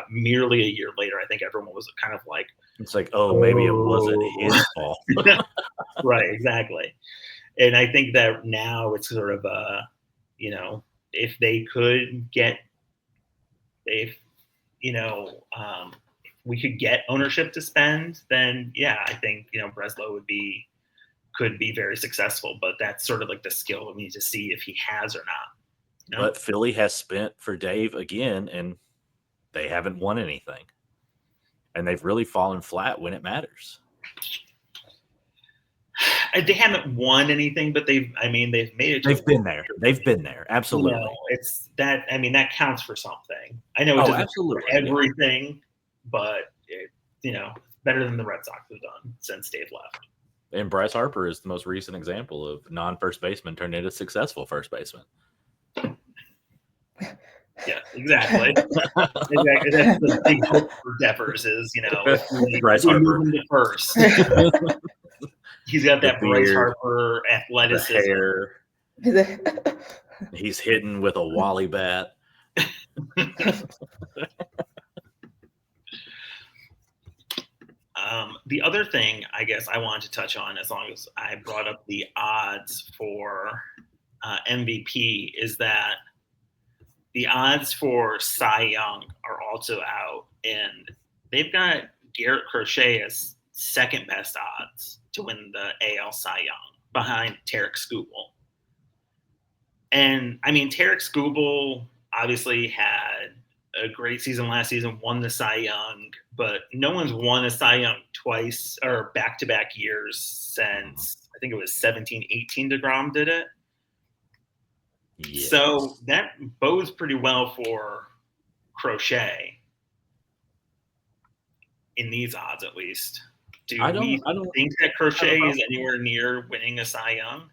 merely a year later, I think everyone was kind of like, it's like, maybe it wasn't his fault. Right, exactly. And I think that now it's sort of if they could get, we could get ownership to spend, then I think Breslow could be very successful. But that's sort of like the skill we need to see if he has or not. But Philly has spent for Dave again, and they haven't won anything, and they've really fallen flat when it matters. They haven't won anything, but they've made it. They've been there. They've been there. Absolutely. It's that. That counts for something. I know it doesn't absolutely for everything, but better than the Red Sox have done since Dave left. And Bryce Harper is the most recent example of non-first baseman turned into successful first baseman. Yeah, exactly. Exactly. That's the big hope for Devers is, Bryce Harper to first. He's got that Bryce Harper athleticism. The hair. He's hitting with a Wally bat. The other thing I guess I wanted to touch on, as long as I brought up the odds for MVP, is that the odds for Cy Young are also out, and they've got Garrett Crochet as second best odds to win the AL Cy Young behind Tarek Skubal. And Tarek Skubal obviously had a great season last season, won the Cy Young, but no one's won a Cy Young twice or back-to-back years since I think it was 17-18 DeGrom did it. Yes. So that bodes pretty well for Crochet in these odds, at least. Do we think that Crochet is anywhere near winning a Cy Young?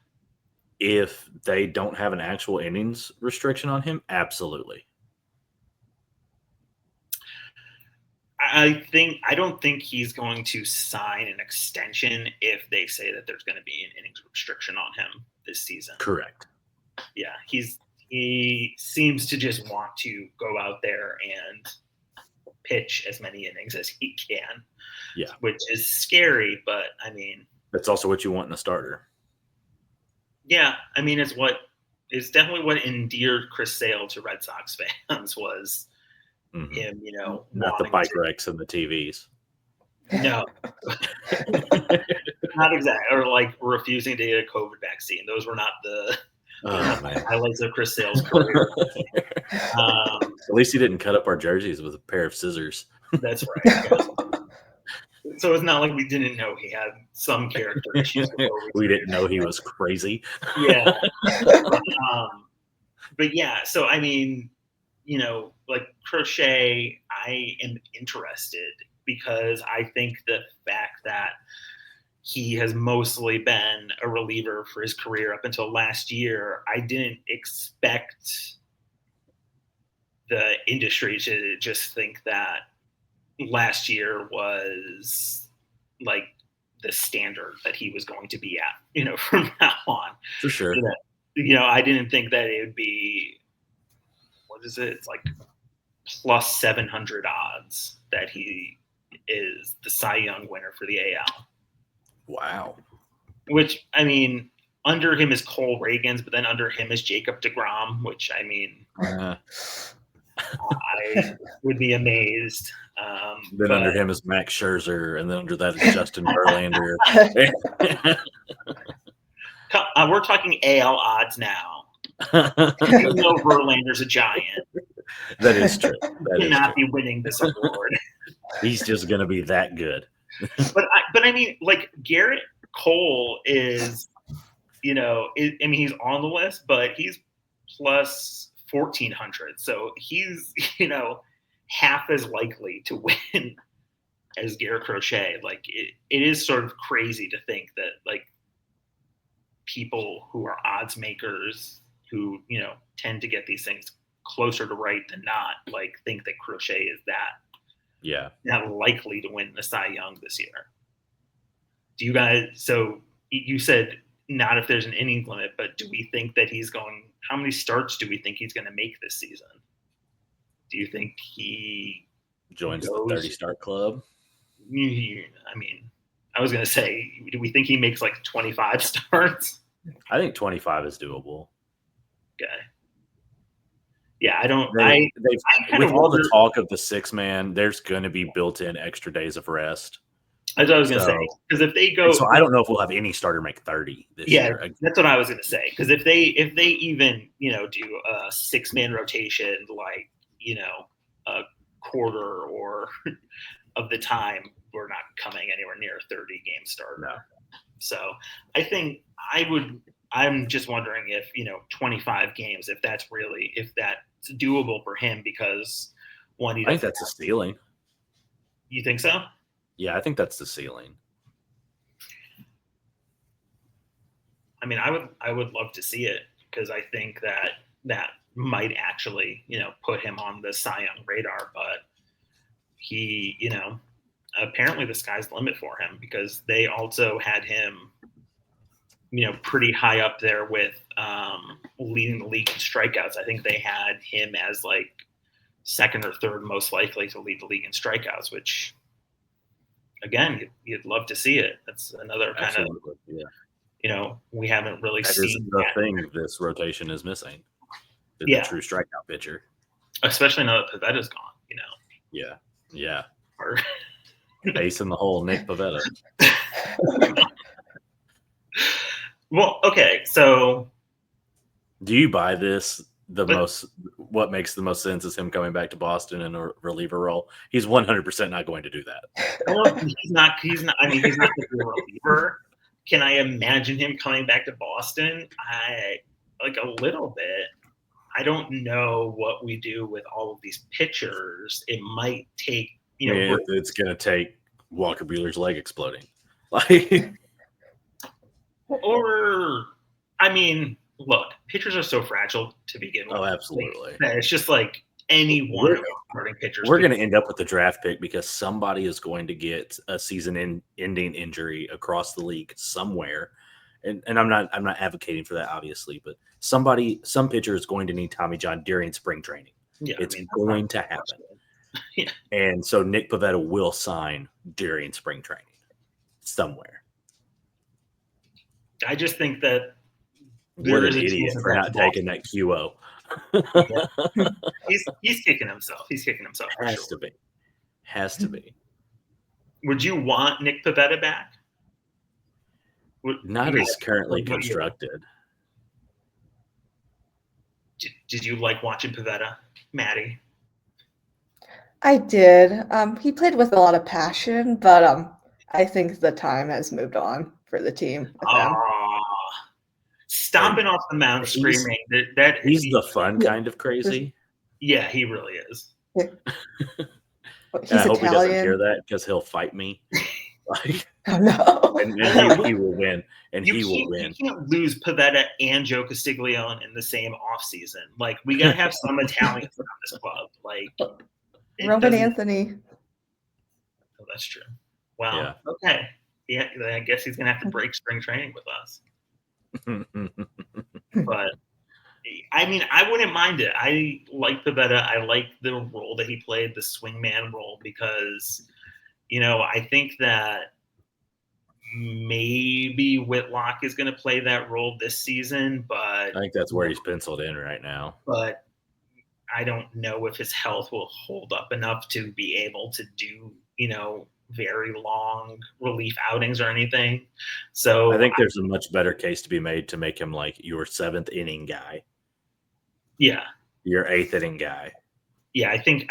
If they don't have an actual innings restriction on him, absolutely. I don't think he's going to sign an extension if they say that there's going to be an innings restriction on him this season. Correct. Yeah, he seems to just want to go out there and pitch as many innings as he can. Yeah, which is scary, but that's also what you want in a starter. Yeah, it's definitely what endeared Chris Sale to Red Sox fans was him, not the bike wrecks and the TVs. No, not exactly, or like refusing to get a COVID vaccine. Those were not the highlights of Chris Sale's career. At least he didn't cut up our jerseys with a pair of scissors. That's right. So it's not like we didn't know he had some character issues. We didn't know he was crazy. Yeah. But yeah, so like Crochet, I am interested because I think the fact that he has mostly been a reliever for his career up until last year, I didn't expect the industry to just think that last year was like the standard that he was going to be at, from now on. For sure. I didn't think that it would be, what is it? It's like plus 700 odds that he is the Cy Young winner for the AL. Wow. Which, under him is Cole Reagans, but then under him is Jacob DeGrom, which, I would be amazed. Then under him is Max Scherzer, and then under that is Justin Verlander. We're talking AL odds now. You know Verlander's a giant. That is true. He cannot be winning this award. He's just going to be that good. But I mean, like Garrett Cole is, I mean, he's on the list, but he's plus 1,400. So he's, half as likely to win as Garrett Crochet. Like it is sort of crazy to think that like people who are odds makers who, tend to get these things closer to right than not, like think that Crochet is that likely to win the Cy Young this year. Do you guys, so you said not if there's an innings limit, but do we think that how many starts do we think he's going to make this season? Do you think he joins the 30 start club? I mean, I was going to say, do we think he makes like 25 starts? I think 25 is doable. Okay. Yeah, I don't. With all the talk of the 6-man, there's going to be built-in extra days of rest. That's what I was going to say. Because if they go, so I don't know if we'll have any starter make 30 this year. Yeah, that's what I was going to say. Because if they even do a 6-man rotation, like a quarter or of the time, we're not coming anywhere near a 30-game starter. No. So I think I'm just wondering if 25 games, if that's doable for him, because I think that's the ceiling. You think so? Yeah, I think that's the ceiling. I mean, I would love to see it, because I think that might actually put him on the Cy Young radar, but he apparently the sky's the limit for him, because they also had him pretty high up there with leading the league in strikeouts. I think they had him as like second or third most likely to lead the league in strikeouts, which again, you'd love to see it. That's another kind of, we haven't really seen the thing this rotation is missing. The true strikeout pitcher. Especially now that Pavetta's gone, Yeah. Ace in the hole, Nick Pivetta. Well, okay, so do you buy this? What makes the most sense is him coming back to Boston in a reliever role. He's 100% not going to do that. He's not. I mean, he's not going to be a reliever. Can I imagine him coming back to Boston? A little bit. I don't know what we do with all of these pitchers. It might take, it's going to take Walker Buehler's leg exploding. Look, pitchers are so fragile to begin with. Oh, absolutely. It's just like any one of the starting pitchers. We're going to end up with the draft pick because somebody is going to get a season-ending injury across the league somewhere. And I'm not advocating for that, obviously, but some pitcher is going to need Tommy John during spring training. Yeah, it's going to happen. Yeah. And so Nick Pivetta will sign during spring training somewhere. I just think that we're an idiot for not taking that QO. Yeah. He's kicking himself. Has to be. Would you want Nick Pivetta back? Not as currently constructed. Did you like watching Pivetta, Maddie? I did. He played with a lot of passion, but I think the time has moved on for the team. Stomping off the mound, screaming. He's the fun kind of crazy. Yeah, he really is. He's I hope he doesn't hear that, because he'll fight me. Oh, no. And he will win. You can't lose Pivetta and Joe Castiglione in the same offseason. Like, we gotta have some Italians on this club. Like Roman Anthony. Oh, that's true. Wow. Yeah. Okay. Yeah, I guess he's gonna have to break spring training with us. But I mean, I wouldn't mind it. I like Pivetta. I like the role that he played, the swingman role, because I think that maybe Whitlock is going to play that role this season, but I think that's where he's penciled in right now. But I don't know if his health will hold up enough to be able to do, very long relief outings or anything. So I think there's a much better case to be made to make him like your 7th inning guy. Yeah. Your eighth inning guy. Yeah, I think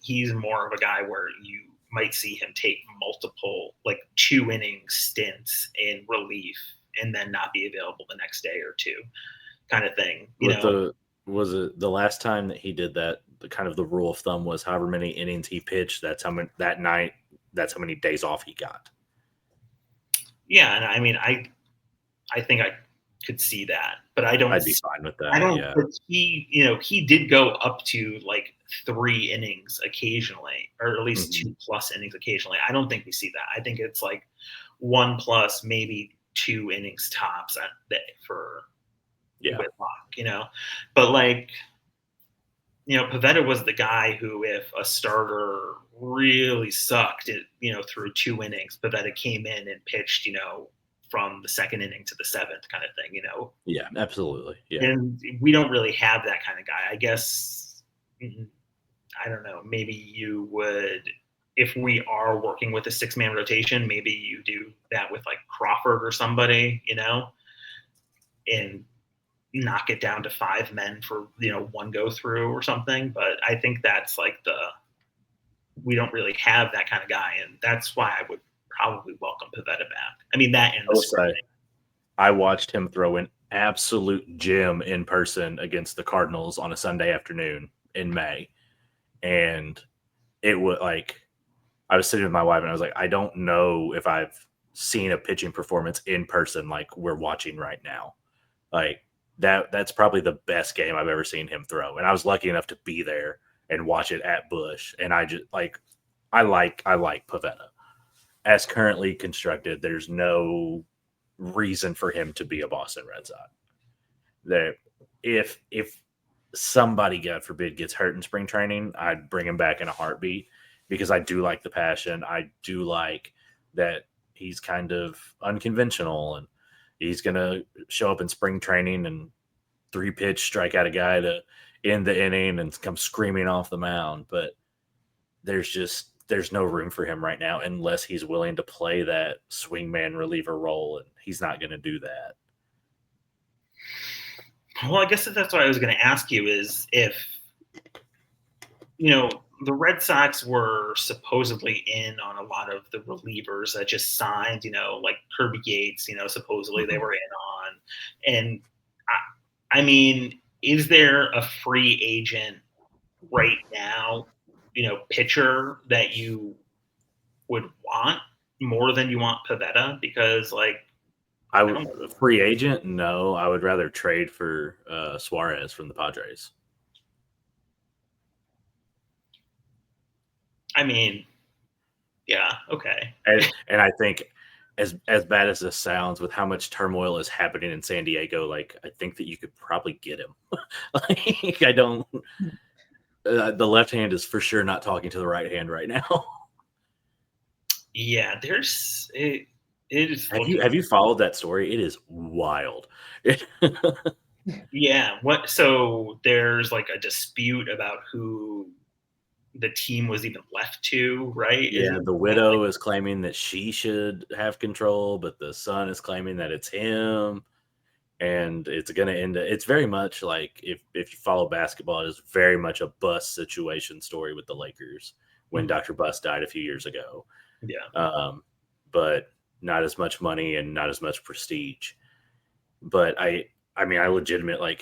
he's more of a guy where you might see him take multiple, like 2 inning stints in relief and then not be available the next day or two, kind of thing. Was it the last time that he did that? The kind of the rule of thumb was however many innings he pitched, that's how many that night. That's how many days off he got. Yeah, and I mean, I think I could see that, but I don't. I'd be fine with that. I don't. Yeah. But he did go up to like 3 innings occasionally, or at least 2+ innings occasionally. I don't think we see that. I think it's like 1+, maybe 2 innings tops for Whitlock. But like, Pivetta was the guy who, if a starter really sucked, through 2 innings, Pivetta came in and pitched, from the 2nd inning to the 7th, kind of thing. Yeah, absolutely. Yeah. And we don't really have that kind of guy. I guess, I don't know, maybe you would, if we are working with a 6-man rotation, maybe you do that with like Crawford or somebody, and knock it down to 5 men for, 1 go through or something. But I think that's like we don't really have that kind of guy. And that's why I would probably welcome Pivetta back. I mean, that and I watched him throw an absolute gem in person against the Cardinals on a Sunday afternoon in May. And it was like, I was sitting with my wife and I was like, I don't know if I've seen a pitching performance in person like we're watching right now. Like that's probably the best game I've ever seen him throw. And I was lucky enough to be there and watch it at Busch. And I just I like Pivetta. As currently constructed, there's no reason for him to be a Boston Red Sox. That if somebody, God forbid, gets hurt in spring training, I'd bring him back in a heartbeat because I do like the passion. I do like that he's kind of unconventional and he's going to show up in spring training and 3-pitch strike out a guy to end the inning and come screaming off the mound. But there's no room for him right now unless he's willing to play that swingman reliever role, and he's not going to do that. Well, I guess that's what I was going to ask you is if, the Red Sox were supposedly in on a lot of the relievers that just signed, like Kirby Yates, supposedly they were in on. And I mean, is there a free agent right now, pitcher that you would want more than you want Pivetta? Because free agent, no. I would rather trade for Suarez from the Padres. I mean, yeah, okay. And I think as bad as this sounds, with how much turmoil is happening in San Diego, I think that you could probably get him. I don't. The left hand is for sure not talking to the right hand right now. Yeah, there's it. It is. Have you followed that story? It is wild. Yeah. So there's like a dispute about who the team was even left to, right? Yeah, the widow is claiming that she should have control, but the son is claiming that it's him. And it's going to end. It's very much like if you follow basketball, it is very much a bust situation story with the Lakers when Dr. Bust died a few years ago. Yeah. But not as much money and not as much prestige. But I mean, I legitimately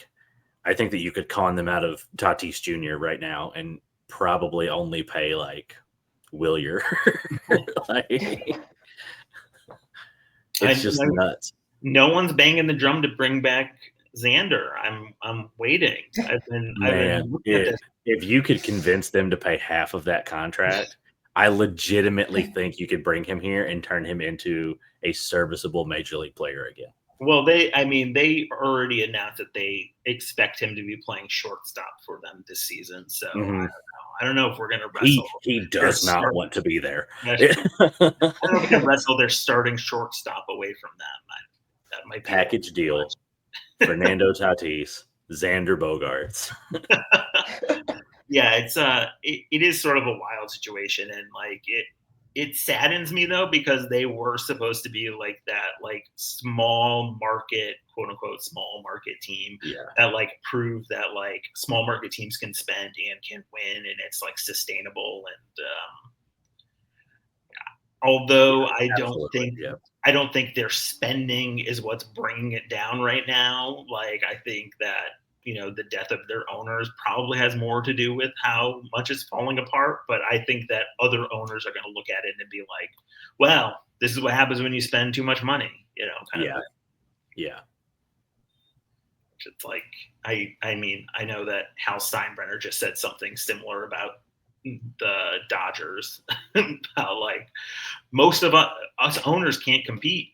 I think that you could con them out of Tatis Jr. right now and probably only pay Willier. It's just nuts. No one's banging the drum to bring back Xander. I'm waiting. If you could convince them to pay half of that contract, I legitimately think you could bring him here and turn him into a serviceable major league player again. Well, they already announced that they expect him to be playing shortstop for them this season. So I don't know if we're going to wrestle. He does not want to be there. I don't know if we can wrestle their starting shortstop away from them. That might be package deal. Fernando Tatis, Xander Bogaerts. Yeah, it is sort of a wild situation, and it saddens me though, because they were supposed to be like that, like small market, quote unquote, small market team that like proved that like small market teams can spend and can win, and it's like sustainable. And although I don't think their spending is what's bringing it down right now. Like, I think that, the death of their owners probably has more to do with how much it's falling apart. But I think that other owners are going to look at it and be like, well, this is what happens when you spend too much money, kind of thing. Yeah. It's like, I mean, I know that Hal Steinbrenner just said something similar about the Dodgers, how like most of us owners can't compete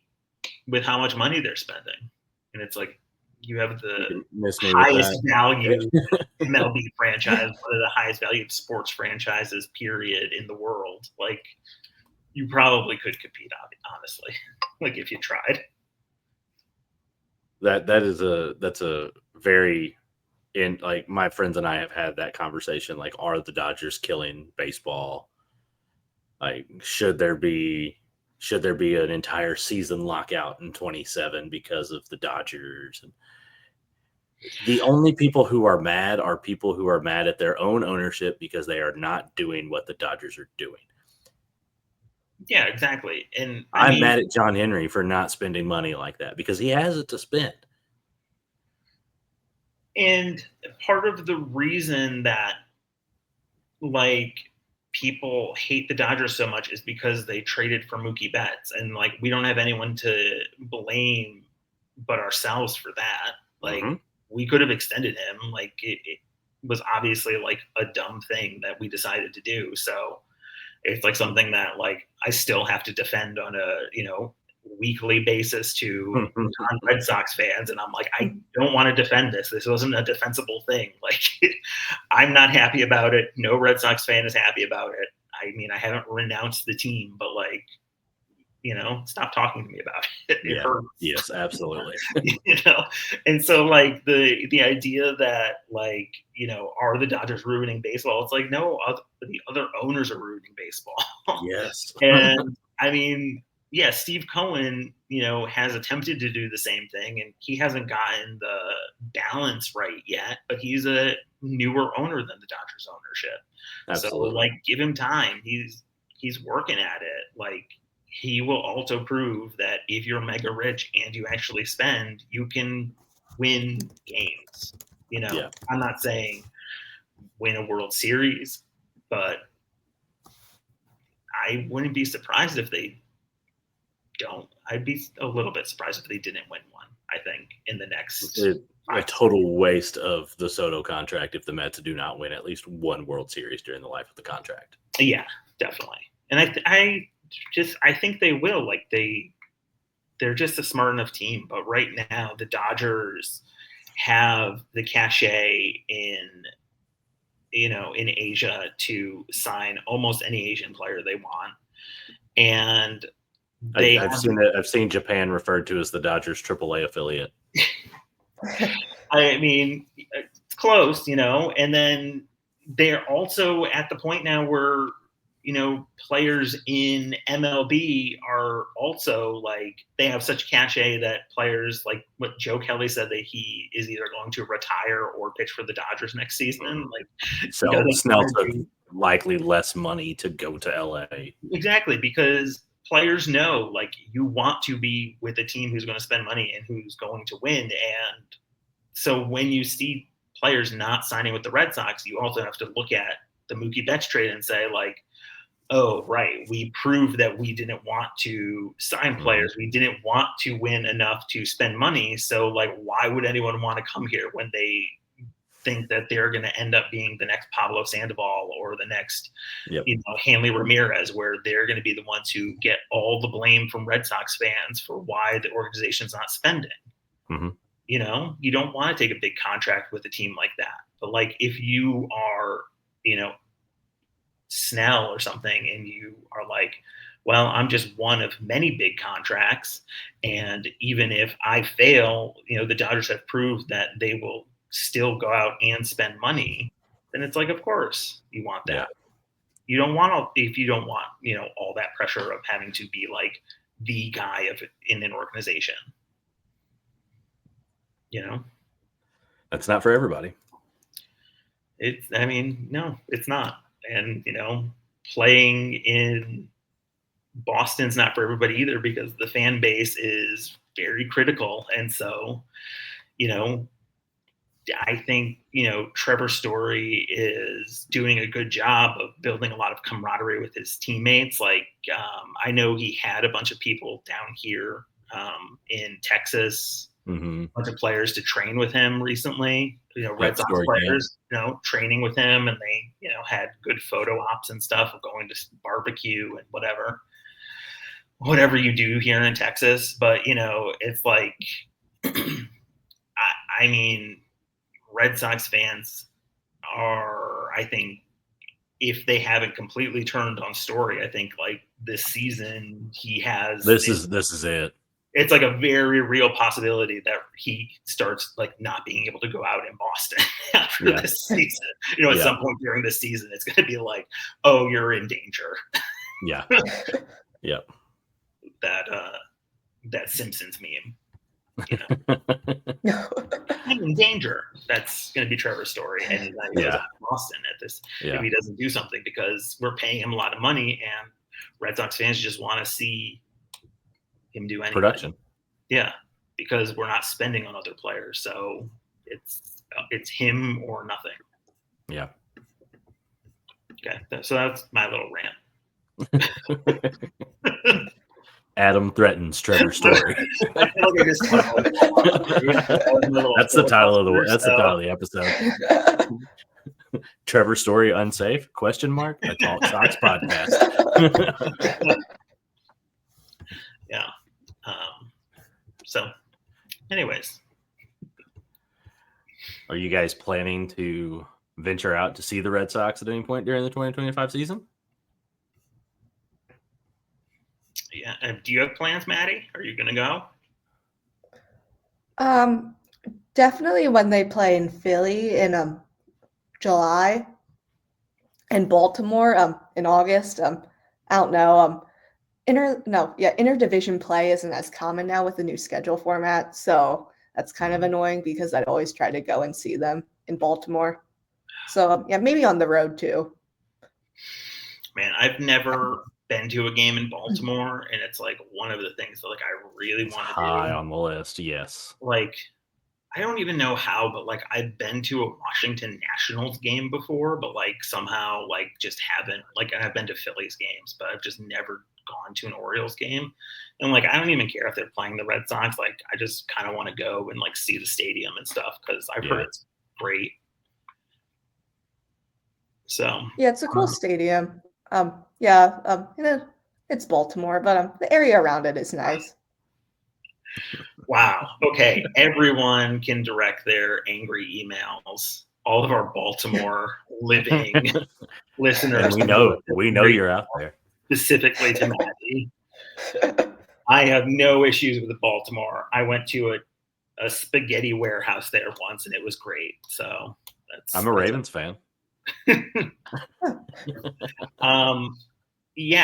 with how much money they're spending. And it's like, you have the highest value MLB franchise, one of the highest valued sports franchises, period, in the world. Like, you probably could compete, honestly, like if you tried. That's a very, in like, my friends and I have had that conversation. Like, are the Dodgers killing baseball? Like, should there be an entire season lockout in 27 because of the Dodgers? And the only people who are mad are people who are mad at their own ownership because they are not doing what the Dodgers are doing. Yeah, exactly. And I'm mad at John Henry for not spending money like that because he has it to spend. And part of the reason that like people hate the Dodgers so much is because they traded for Mookie Betts, and like we don't have anyone to blame but ourselves for that. Like, we could have extended him. Like, it was obviously like a dumb thing that we decided to do. So it's like something that like I still have to defend on a weekly basis to non-Red Sox fans, and I'm like, I don't want to defend this. This wasn't a defensible thing. Like, I'm not happy about it. No Red Sox fan is happy about it. I mean, I haven't renounced the team, but like, stop talking to me about it. It hurts. Yes, absolutely. And so like the idea that like, are the Dodgers ruining baseball? It's like, no, the other owners are ruining baseball. Yes. And I mean, yeah, Steve Cohen, has attempted to do the same thing, and he hasn't gotten the balance right yet, but he's a newer owner than the Dodgers ownership. Absolutely. So like, give him time. He's working at it. Like, he will also prove that if you're mega rich and you actually spend, you can win games. I'm not saying win a World Series, but I wouldn't be surprised if they don't. I'd be a little bit surprised if they didn't win one, I think, in the next a total waste of the Soto contract if the Mets do not win at least one World Series during the life of the contract. Yeah, definitely. And I think they will. Like, they're just a smart enough team. But right now, the Dodgers have the cachet in Asia to sign almost any Asian player they want. And I've seen Japan referred to as the Dodgers AAA affiliate. I mean, it's close, and then they're also at the point now where, players in MLB are also like, they have such cachet that players, like what Joe Kelly said, that he is either going to retire or pitch for the Dodgers next season. Like, Snell took likely less money to go to LA. Exactly, because players know, like, you want to be with a team who's going to spend money and who's going to win. And so when you see players not signing with the Red Sox, you also have to look at the Mookie Betts trade and say, like, oh, right, we proved that we didn't want to sign players. We didn't want to win enough to spend money. So, like, why would anyone want to come here when they think that they're going to end up being the next Pablo Sandoval or the next, Hanley Ramirez, where they're going to be the ones who get all the blame from Red Sox fans for why the organization's not spending. You don't want to take a big contract with a team like that. But like, if you are, Snell or something, and you are like, well, I'm just one of many big contracts, and even if I fail, the Dodgers have proved that they will still go out and spend money, then it's like, of course you want that. you don't want if you don't want, all that pressure of having to be like the guy in an organization. That's not for everybody. No, it's not. And, playing in Boston's not for everybody either, because the fan base is very critical. And so, I think, Trevor Story is doing a good job of building a lot of camaraderie with his teammates. Like, I know he had a bunch of people down here in Texas, a bunch of players to train with him recently, Red Sox players, training with him, and they, had good photo ops and stuff of going to barbecue and whatever you do here in Texas. But, it's like, I mean, Red Sox fans are, I think, if they haven't completely turned on Story, I think like this season he has. This is it. It's like a very real possibility that he starts like not being able to go out in Boston after this season. At some point during this season, it's going to be like, oh, you're in danger. Yeah. Yeah. That Simpsons meme. I'm in danger. That's going to be Trevor's Story, and he's not going to Boston at this if he doesn't do something, because we're paying him a lot of money, and Red Sox fans just want to see him do anything. Production. Yeah, because we're not spending on other players, so it's him or nothing. Yeah. Okay, so that's my little rant. Adam threatens Trevor Story. I feel like I just That's the title of the episode. Trevor Story unsafe? ? A Talk Sox podcast. Yeah. So, anyways, are you guys planning to venture out to see the Red Sox at any point during the 2025 season? Yeah. Do you have plans, Maddie? Are you going to go? Definitely when they play in Philly in July, and Baltimore in August. I don't know. Interdivision play isn't as common now with the new schedule format, so that's kind of annoying because I'd always try to go and see them in Baltimore. So maybe on the road too. Man, I've never been to a game in Baltimore, and it's like one of the things that like I really want to do. High on the list, yes. Like, I don't even know how, but like I've been to a Washington Nationals game before, but like somehow like just haven't, like, and I've been to Phillies games, but I've just never gone to an Orioles game. And like I don't even care if they're playing the Red Sox. Like I just kind of want to go and like see the stadium and stuff, because I've heard it's great. So it's a cool stadium. It's Baltimore, but the area around it is nice. Wow. Okay. Everyone can direct their angry emails. All of our Baltimore living listeners. And we know you're out there. Specifically to Maddie. I have no issues with Baltimore. I went to a spaghetti warehouse there once, and it was great. So I'm a Ravens fan.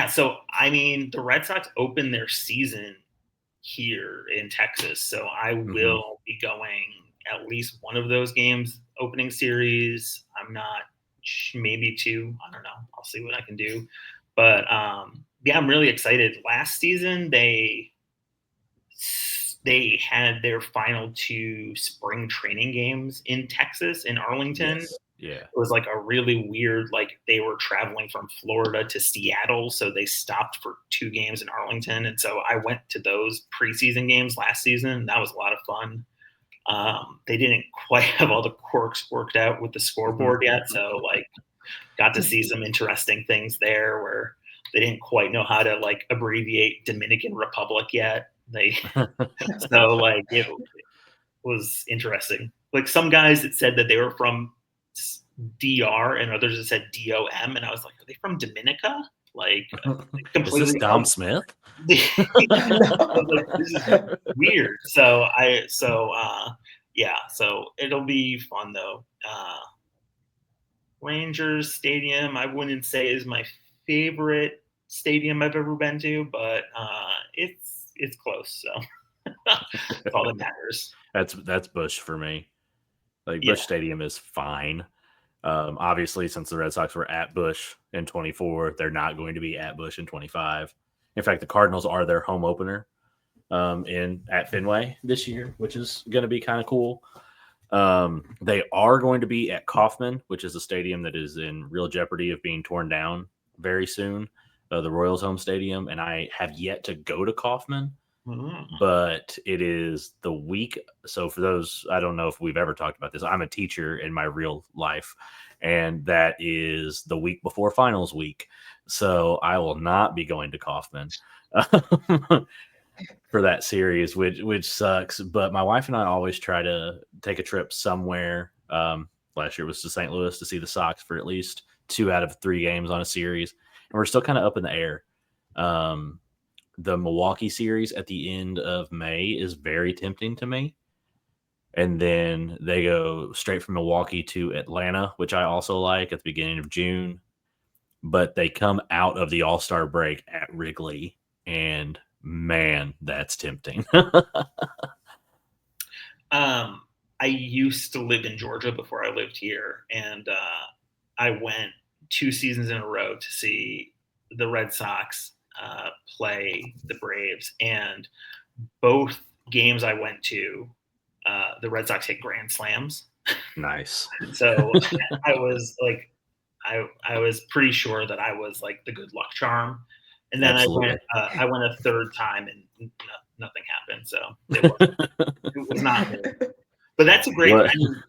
So I mean, the Red Sox opened their season here in Texas, so I will be going at least one of those games, opening series. I'm not, maybe two. I don't know. I'll see what I can do. But I'm really excited. Last season they had their final 2 spring training games in Texas, in Arlington. Yes. Yeah. It was like a really weird, like they were traveling from Florida to Seattle, so they stopped for 2 games in Arlington. And so I went to those preseason games last season, and that was a lot of fun. They didn't quite have all the quirks worked out with the scoreboard yet, so like got to see some interesting things there where they didn't quite know how to like abbreviate Dominican Republic yet. So like it was interesting. Like some guys that said that they were from DR, and others that said DOM, and I was like, are they from Dominica? Like completely. Is this Dom Smith? This is weird. So it'll be fun though. Rangers Stadium, I wouldn't say is my favorite stadium I've ever been to, but it's close, so that's all that matters. That's Busch for me. Like Yeah. Busch Stadium is fine. Obviously, since the Red Sox were at Busch in 24, they're not going to be at Busch in 25. In fact, the Cardinals are their home opener at Fenway this year, which is going to be kind of cool. They are going to be at Kauffman, which is a stadium that is in real jeopardy of being torn down very soon, the Royals home stadium. And I have yet to go to Kauffman, but it is the week. So for those, I don't know if we've ever talked about this. I'm a teacher in my real life, and that is the week before finals week. So I will not be going to Kauffman for that series, which sucks. But my wife and I always try to take a trip somewhere. Last year was to St. Louis to see the Sox for at least 2 out of 3 games on a series, and we're still kind of up in the air. The Milwaukee series at the end of May is very tempting to me. And then they go straight from Milwaukee to Atlanta, which I also like, at the beginning of June. But they come out of the All-Star break at Wrigley, and man, that's tempting. I used to live in Georgia before I lived here, and I went 2 seasons in a row to see the Red Sox play the Braves, and both games I went to, the Red Sox hit grand slams. Nice. So I was like, I was pretty sure that I was like the good luck charm, and then Absolutely. I went a third time and nothing happened. So it was not me. But that's a great. I mean,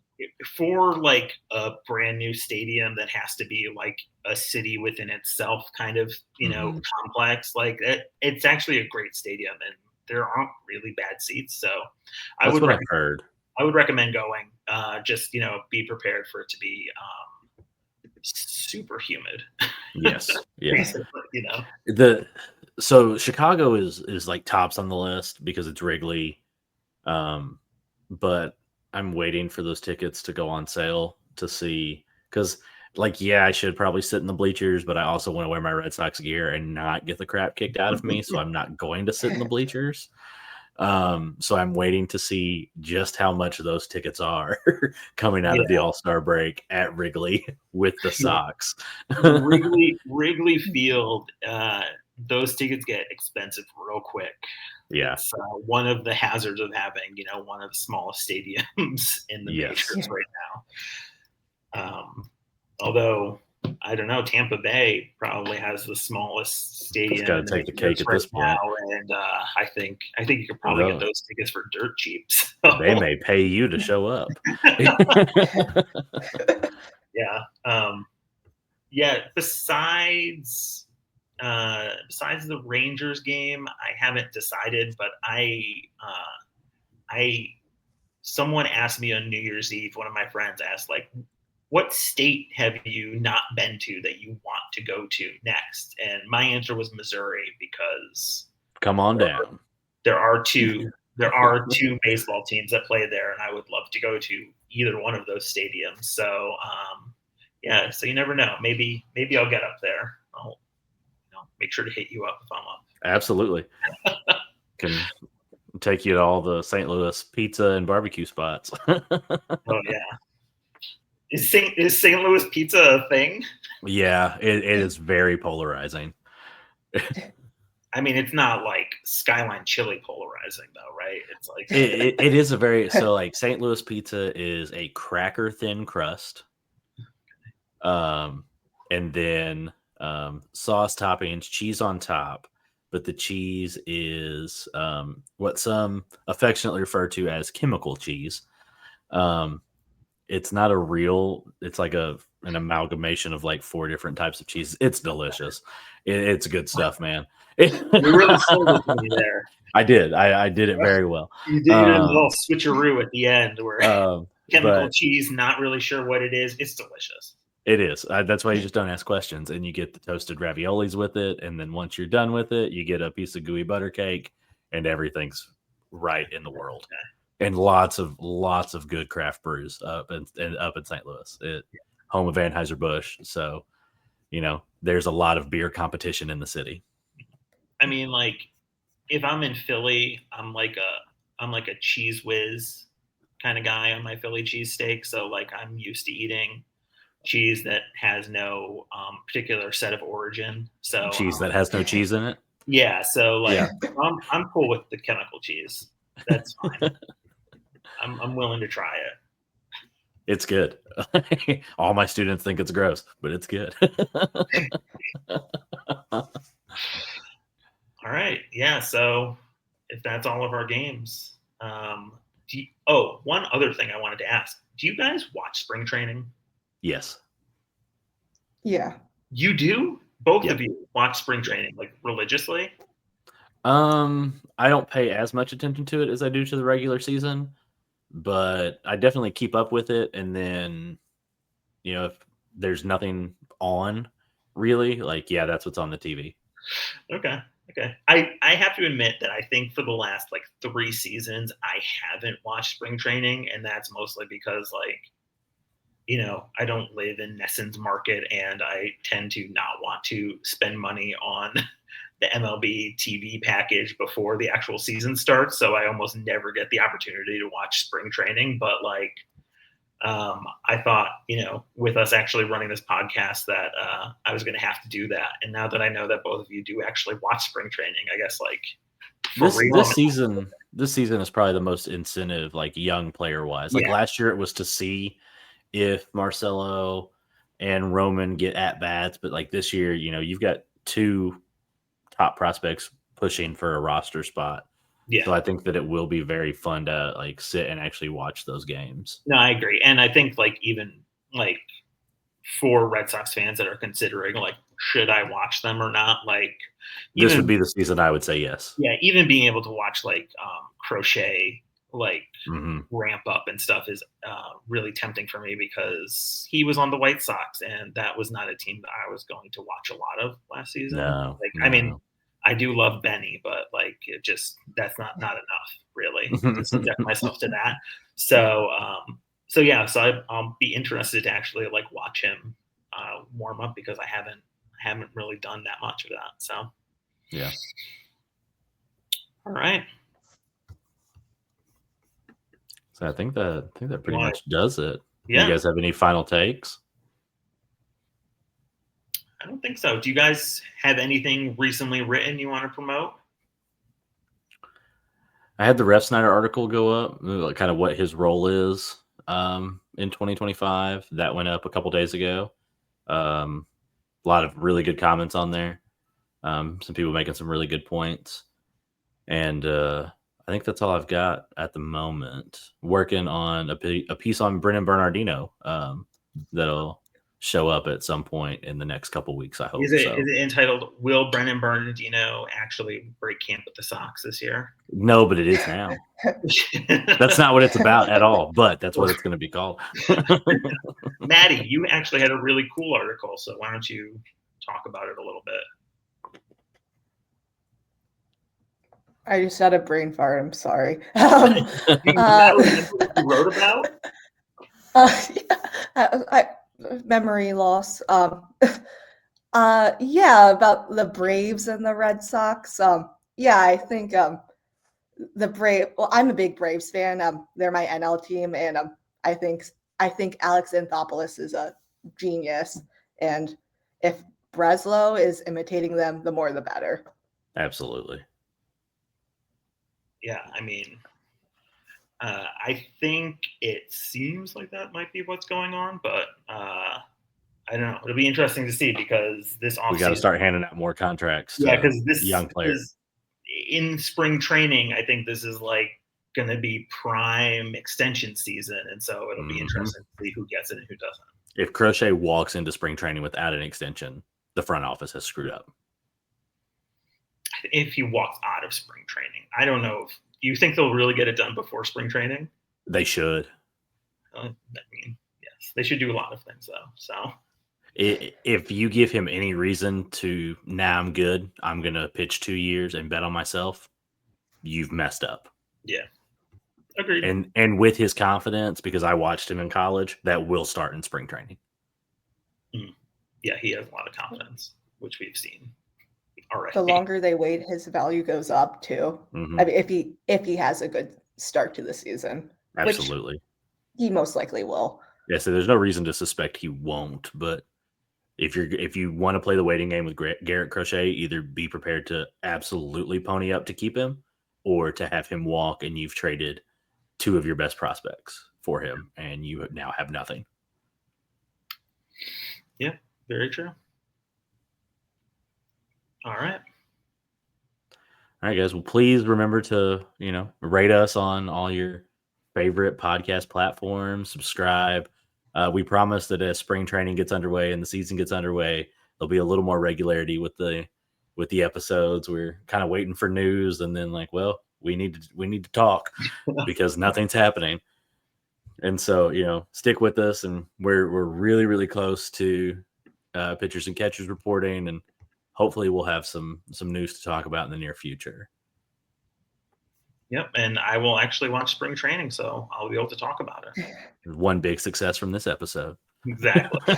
for like a brand new stadium that has to be like a city within itself, kind of, complex, like it's actually a great stadium, and there aren't really bad seats. So I would recommend going. Just be prepared for it to be super humid. Yes. So Chicago is like tops on the list because it's Wrigley, but I'm waiting for those tickets to go on sale to see, because I should probably sit in the bleachers, but I also want to wear my Red Sox gear and not get the crap kicked out of me. So I'm not going to sit in the bleachers. So I'm waiting to see just how much those tickets are coming out of the All-Star break at Wrigley with the Sox. Wrigley Field, those tickets get expensive real quick. Yeah. It's one of the hazards of having, one of the smallest stadiums in the majors right now. Although, I don't know, Tampa Bay probably has the smallest stadium. It's got to take the cake at this point. Now, and I think you could probably get those tickets for dirt cheap. So. They may pay you to show up. Besides the Rangers game, I haven't decided, but someone asked me on New Year's Eve, one of my friends asked, like, what state have you not been to that you want to go to next? And my answer was Missouri, because come on down. There are two baseball teams that play there, and I would love to go to either one of those stadiums. So so you never know. Maybe I'll get up there. I'll make sure to hit you up if I'm up. Absolutely. Can take you to all the St. Louis pizza and barbecue spots. Oh yeah. Is St. Louis pizza a thing? Yeah, it is very polarizing. I mean, it's not like Skyline chili polarizing though, right? It's like it is a very like St. Louis pizza is a cracker thin crust, and then sauce toppings, cheese on top, but the cheese is what some affectionately refer to as chemical cheese. It's not a real, it's like an amalgamation of like 4 different types of cheese. It's delicious. It's good stuff, man. You really sold it to me there. I did. I did it very well. You did a little switcheroo at the end where chemical cheese, not really sure what it is. It's delicious. It is. That's why you just don't ask questions, and you get the toasted raviolis with it. And then once you're done with it, you get a piece of gooey butter cake, and everything's right in the world. Okay. And lots of good craft brews up in St. Louis. home of Anheuser-Busch. So, there's a lot of beer competition in the city. I mean, like, if I'm in Philly, I'm like a cheese whiz kind of guy on my Philly cheesesteak. So like I'm used to eating cheese that has no particular set of origin. So Cheese that has no cheese in it. Yeah. So like I'm cool with the chemical cheese. That's fine. I'm willing to try it. It's good. All my students think it's gross, but it's good. All right. Yeah. So if that's all of our games, one other thing I wanted to ask: do you guys watch spring training? Yes. Yeah. You do? Both of you watch spring training like religiously? I don't pay as much attention to it as I do to the regular season, but I definitely keep up with it. And then, if there's nothing on, really, that's what's on the TV. Okay. I have to admit that I think for the last 3 seasons, I haven't watched spring training, and that's mostly because I don't live in Nesson's Market, and I tend to not want to spend money on the MLB TV package before the actual season starts. So I almost never get the opportunity to watch spring training. But I thought, with us actually running this podcast that I was going to have to do that. And now that I know that both of you do actually watch spring training, I guess this season is probably the most incentive, young player wise. Last year it was to see if Marcelo and Roman get at bats, but this year, you've got 2 top prospects pushing for a roster spot. Yeah. So I think that it will be very fun to sit and actually watch those games. No, I agree. And I think even for Red Sox fans that are considering should I watch them or not, this would be the season I would say yes. Yeah, even being able to watch Crochet ramp up and stuff is really tempting for me because he was on the White Sox and that was not a team that I was going to watch a lot of last season. No. I mean, I do love Benny, but that's not enough really to subject myself to that. So I'll be interested to actually watch him warm up because I haven't really done that much of that. So yeah. All right. So I think that pretty much does it. Yeah. You guys have any final takes? I don't think so. Do you guys have anything recently written you want to promote? I had the Ref Snyder article go up, kind of what his role is in 2025. That went up a couple days ago. A lot of really good comments on there. Some people making some really good points. And I think that's all I've got at the moment. Working on a piece on Brennan Bernardino that'll show up at some point in the next couple weeks, I hope. Is it entitled, Will Brennan Bernardino actually break camp with the Sox this year? No, but it is now. That's not what it's about at all, but that's what it's going to be called. Maddie, you actually had a really cool article, so why don't you talk about it a little bit? I just had a brain fart. I'm sorry. You wrote about? Memory loss. Yeah, about the Braves and the Red Sox. I think the Brave. Well, I'm a big Braves fan. They're my NL team, and I think Alex Anthopoulos is a genius. And if Breslow is imitating them, the more the better. Absolutely. Yeah, I mean, I think it seems like that might be what's going on, but I don't know. It'll be interesting to see because this offseason, we got to start handing out more contracts. Yeah, because this young players in spring training, I think this is going to be prime extension season, and so it'll be interesting to see who gets it and who doesn't. If Crochet walks into spring training without an extension, the front office has screwed up. If he walks out of spring training, I don't know. You think they'll really get it done before spring training? They should. I mean, yes, they should do a lot of things though. So, if you give him any reason to, I'm good, I'm gonna pitch 2 years and bet on myself, you've messed up. Yeah, agreed. And with his confidence, because I watched him in college, that will start in spring training. Yeah, he has a lot of confidence, which we've seen already. The longer they wait, his value goes up too. Mhm. I mean, if he has a good start to the season, Absolutely. which he most likely will. Yeah, so there's no reason to suspect he won't. But if you want to play the waiting game with Garrett Crochet, either be prepared to absolutely pony up to keep him, or to have him walk, and you've traded two of your best prospects for him, and you now have nothing. Yeah, very true. All right. All right, guys. Well, please remember to, rate us on all your favorite podcast platforms. Subscribe. We promise that as spring training gets underway and the season gets underway, there'll be a little more regularity with the episodes. We're kind of waiting for news, and then we need to talk because nothing's happening. And so, stick with us, and we're really, really close to pitchers and catchers reporting, and hopefully we'll have some news to talk about in the near future. Yep, and I will actually watch spring training, so I'll be able to talk about it. One big success from this episode. Exactly.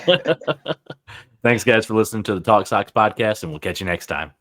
Thanks, guys, for listening to the Talk Sox podcast, and we'll catch you next time.